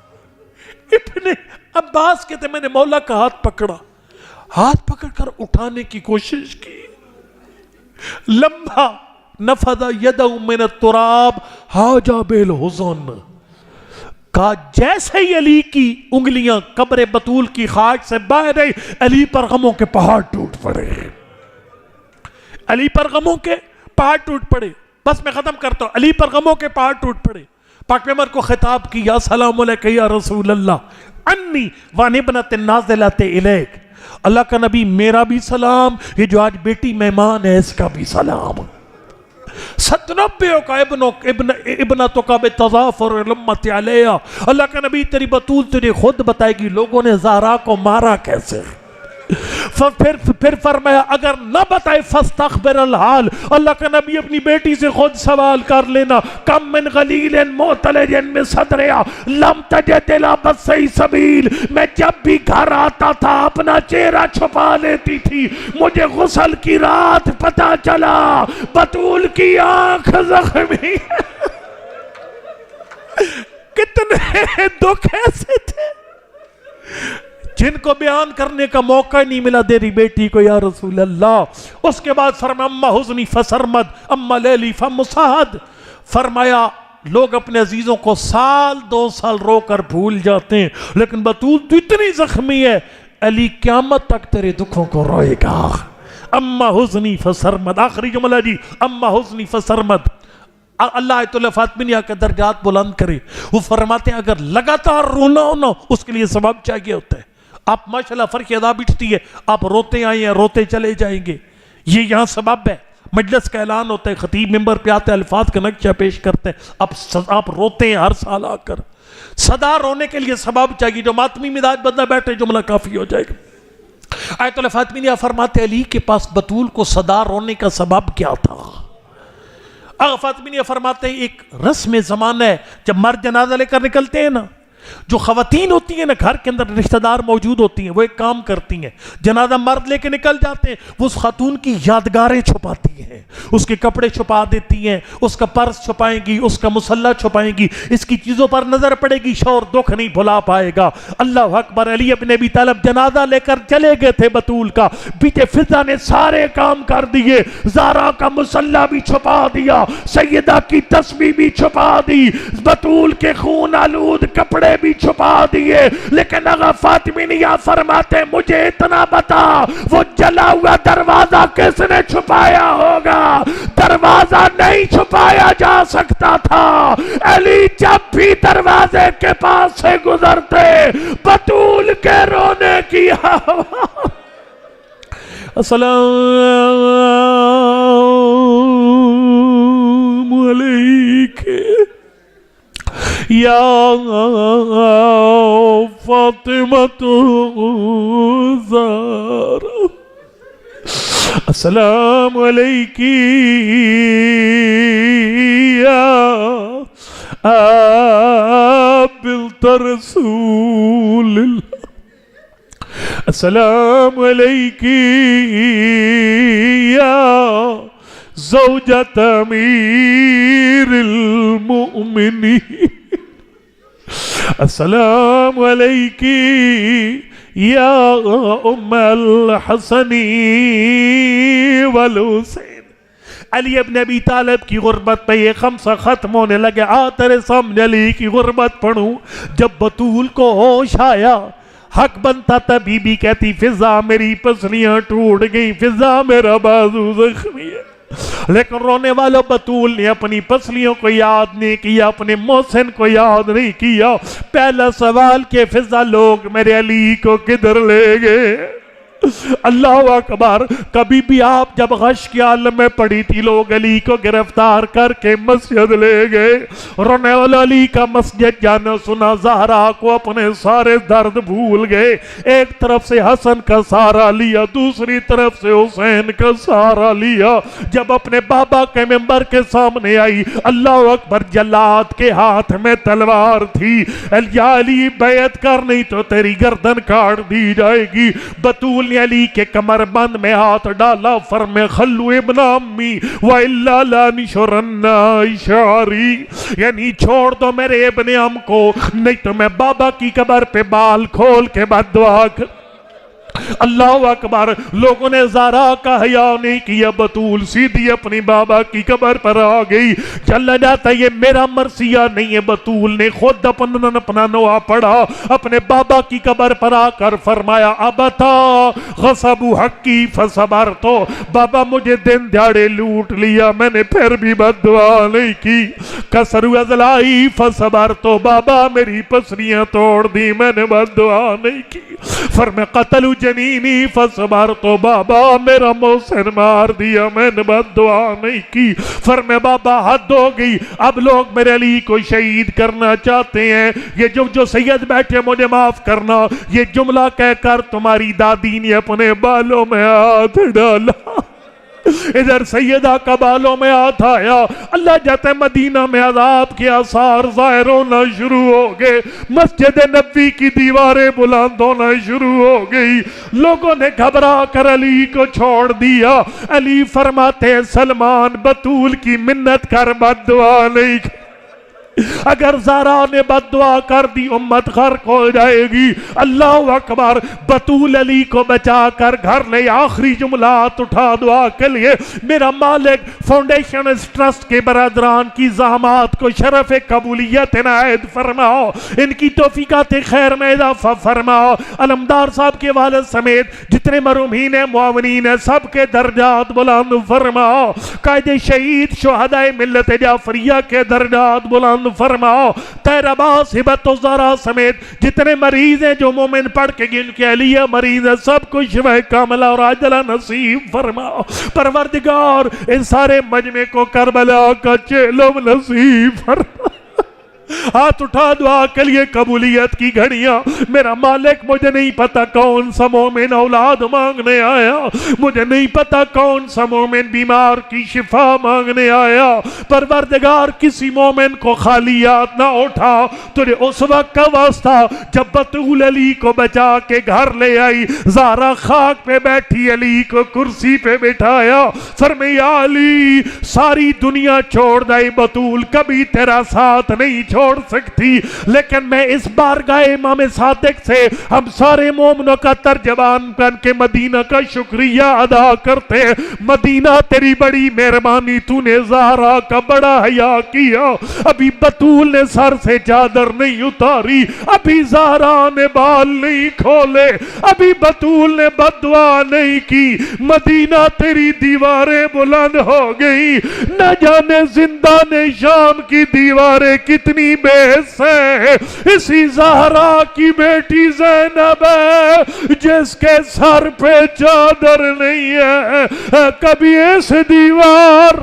B: ابن عباس کہتے میں نے مولا کا ہاتھ پکڑا, ہاتھ پکڑ کر اٹھانے کی کوشش کی, لمحہ نفذ یدہ من التراب حاجہ بالحزن, کہا جیسے ہی علی کی انگلیاں قبر بطول کی خاک سے باہر آئی, علی پر غموں کے پہاڑ ٹوٹ پڑے, علی پر غموں کے پہاڑ ٹوٹ پڑے. بس میں ختم کرتا ہوں, علی پر غموں کے پہاڑ ٹوٹ پڑے. پاک پیغمبر کو خطاب کیا, سلام علیکہ یا رسول اللہ انی وان ابنت نازلت الیک, اللہ کا نبی میرا بھی سلام, یہ جو آج بیٹی مہمان ہے اس کا بھی سلام. ستنبئک ابنتک بتظافر الامت علیہ, اللہ کا نبی تیری بطول تجھے خود بتائے گی لوگوں نے زہرا کو مارا کیسے. پھر فرمایا اگر نہ بتائے فاستخبر الحال, اللہ کا نبی اپنی بیٹی سے خود سوال کر لینا, کم من غلیل معتلج من صدرہا لم تجد الی بصی سبیل, میں جب بھی گھر آتا تھا اپنا چہرہ چھپا لیتی تھی, مجھے غسل کی رات پتہ چلا بطول کی آنکھ زخمی. کتنے دکھ ایسے تھے جن کو بیان کرنے کا موقع نہیں ملا تیری بیٹی کو یا رسول اللہ. اس کے بعد فرمایا اما حزنی فسرمد اما لیلی فمصاحد, فرمایا لوگ اپنے عزیزوں کو 1-2 سال رو کر بھول جاتے ہیں, لیکن بطول تو اتنی زخمی ہے علی قیامت تک تیرے دکھوں کو روئے گا. اما حزنی فسرمد, آخری جملہ جی, اما حزنی فسرمد. اللہ آیت اللہ فاطمیہ کے درجات بلند کرے, وہ فرماتے ہیں اگر لگاتار رونا ہونا اس کے لیے سبب چاہیے ہوتا ہے. آپ ماشاءاللہ فرق ادا بٹھتی ہے, آپ روتے آئے ہیں روتے چلے جائیں گے, یہ یہاں سبب ہے. مجلس کا اعلان ہوتا ہے, خطیب ممبر پہ آتے ہیں, الفاظ کا نقشہ پیش کرتے ہیں, آپ روتے ہیں ہر سال آ کر. صدا رونے کے لیے سبب چاہیے, جو ماتمی مزاج بندہ بیٹھے جملہ کافی ہو جائے گا. آیت اللہ فاطمیہ فرماتے علی کے پاس بطول کو صدا رونے کا سبب کیا تھا. فاطمیہ فرماتے ہیں ایک رسم زمانہ ہے, جب مرد جنازہ لے کر نکلتے ہیں نا, جو خواتین ہوتی ہیں نا گھر کے اندر رشتہ دار موجود ہوتی ہیں, وہ ایک کام کرتی ہیں, جنازہ مرد لے کے نکل جاتے ہیں, وہ اس خاتون کی یادگاریں چھپاتی ہیں, اس کے کپڑے چھپا دیتی ہیں, اس کا پرس چھپائیں گی, اس کا مسلح چھپائیں گی, اس کی چیزوں پر نظر پڑے گی, شوہر دکھ نہیں بھلا پائے گا. اللہ اکبر. علی ابن ابی طالب جنازہ لے کر چلے گئے تھے بطول کا, بیٹے فضا نے سارے کام کر دیے, زہرا کا مسلح بھی چھپا دیا, سیدہ کی تسبیح بھی چھپا دی, بطول کے خون آلود کپڑے بھی چھپا دیے, لیکن آغا فاطمیہ فرماتے مجھے اتنا بتا وہ جلا ہوا دروازہ کس نے چھپایا ہوگا. دروازہ نہیں چھپایا جا سکتا تھا. علی جب بھی دروازے کے پاس سے گزرتے بطول کے رونے کی آواز. السلام علیکم یا فاطمہ الزہرا, السلام علیکی یا بنت رسول اللہ, السلام علیکی یا زوجۃ امیر المؤمنین, السلام علیکی یا ام الحسن والحسین. علی ابن ابی طالب کی غربت پہ یہ خمسہ ختم ہونے لگے. تیرے سامنے علی کی غربت پڑھوں. جب بطول کو ہوش آیا, حق بنتا تھا بی بی کہتی فضا میری پسلیاں ٹوٹ گئی, فضا میرا بازو زخمی ہے, لیکن رونے والوں بطول نے اپنی پسلیوں کو یاد نہیں کیا, اپنے محسن کو یاد نہیں کیا. پہلا سوال کہ فضا لوگ میرے علی کو کدھر لے گئے, اللہ اکبر. کبھی بھی آپ جب غش کے عالم میں پڑی تھی لوگ علی کو گرفتار کر کے مسجد لے گئے. رونے والا علی کا مسجد جانا سنا زہرا کو اپنے سارے درد بھول گئے. ایک طرف سے حسن کا سہارا لیا, دوسری طرف سے حسین کا سہارا لیا. جب اپنے بابا کے ممبر کے سامنے آئی, اللہ اکبر, جلاد کے ہاتھ میں تلوار تھی. یا علی بیعت کر نہیں تو تیری گردن کاٹ دی جائے گی. بطول نے علی کے کمر بند میں ہاتھ ڈالا, فرمے خلو ابن امی وَإِلَّا لَا نِشُرَنَّ عِشَارِي, یعنی چھوڑ دو میرے ابن ام کو, نہیں تو میں بابا کی قبر پہ بال کھول کے بد دعا کر. اللہ اکبر. لوگوں نے زہرا کا حیا نہیں کیا, بطول سیدھی اپنی بابا کی قبر پر آ گئی. چل جاتا یہ میرا مرثیہ نہیں ہے. بطول نے خود اپنا نوحہ پڑھا, اپنے بابا کی قبر پر آ کر فرمایا ابتا غصبوا حقی فصبرتو, بابا مجھے دن دیہڑے لوٹ لیا, میں نے پھر بھی بد دعا نہیں کی. کسروا اضلاعی فصبرتو, بابا میری پسلیاں توڑ دی, میں نے بد دعا نہیں کی. فرمایا قتلوا جنینی فصبرتو, بابا میرا محسن مار دیا, میں نے بد دعا نہیں کی. فرمایا بابا حد ہو گئی, اب لوگ میرے علی کو شہید کرنا چاہتے ہیں. یہ جو سید بیٹھے مجھے معاف کرنا, یہ جملہ کہہ کر تمہاری دادی نے اپنے بالوں میں ہاتھ ڈالا. ادھر سیدہ کا بالوں میں ہاتھ آیا. اللہ جاتے مدینہ میں عذاب کے آثار ظاہر ہونا شروع ہو گئے. مسجد نبوی کی دیواریں بلند ہونا شروع ہو گئی. لوگوں نے گھبرا کر علی کو چھوڑ دیا. علی فرماتے ہیں سلمان بطول کی منت کر, بد دعا نہیں کر. اگر زہرا نے بد دعا کر دی امت غرق ہو جائے گی. اللہ اکبر. بطول علی کو بچا کر گھر لے. آخری جملات اٹھا دعا کے لیے. میرا مالک فاؤنڈیشن اس ٹرسٹ کے برادران کی زحمات کو شرف قبولیت عنایت فرماؤ, ان کی توفیقات خیر میں اضافہ فرماؤ. علمدار صاحب کے والد سمیت جتنے مرحومین ہیں معاونین ہیں سب کے درجات بلند فرماؤ. قائد شہید شہدائے ملت جعفریہ کے درجات بلند فرماؤ. طاہر عباس ہبت الزہرا سمیت جتنے مریض ہیں جو مومن پڑھ کے گن کے علیہ مریض ہیں سب کو شفا کاملہ اور عاجلہ نصیب فرماؤ. پروردگار ان سارے مجمع کو کربلا کا چہلم نصیب فرماؤ. ہاتھ اٹھا دعا کے لیے قبولیت کی گھڑیاں. میرا مالک مجھے نہیں پتا کون سا مومن اولاد مانگنے آیا, مجھے نہیں پتا کون سا مومن بیمار کی شفا مانگنے آیا. پروردگار کسی مومن کو خالی یاد نہ اٹھا. تجھے اس وقت کا واسطہ جب بطول علی کو بچا کے گھر لے آئی. زہرا خاک پہ بیٹھی, علی کو کرسی پہ بٹھایا. فرمایا علی ساری دنیا چھوڑ دے, بطول کبھی تیرا ساتھ نہیں چھوڑ سکتی, لیکن میں اس بارگاہ امام صادق سے ہم سارے مومنوں کا ترجمان بن کے مدینہ کا شکریہ ادا کرتے ہیں. مدینہ تیری بڑی مہربانی, تو نے زہرا کا بڑا حیا کیا. ابھی بطول نے سر سے چادر نہیں اتاری, ابھی زہرا نے بال نہیں کھولے, ابھی بطول نے بد دعا نہیں کی. مدینہ تیری دیواریں بلند ہو گئی. نہ جانے زندان شام کی دیواریں کتنی بے حس ہے. اسی زہرا کی بیٹی زینب ہے جس کے سر پہ چادر نہیں ہے. کبھی اس دیوار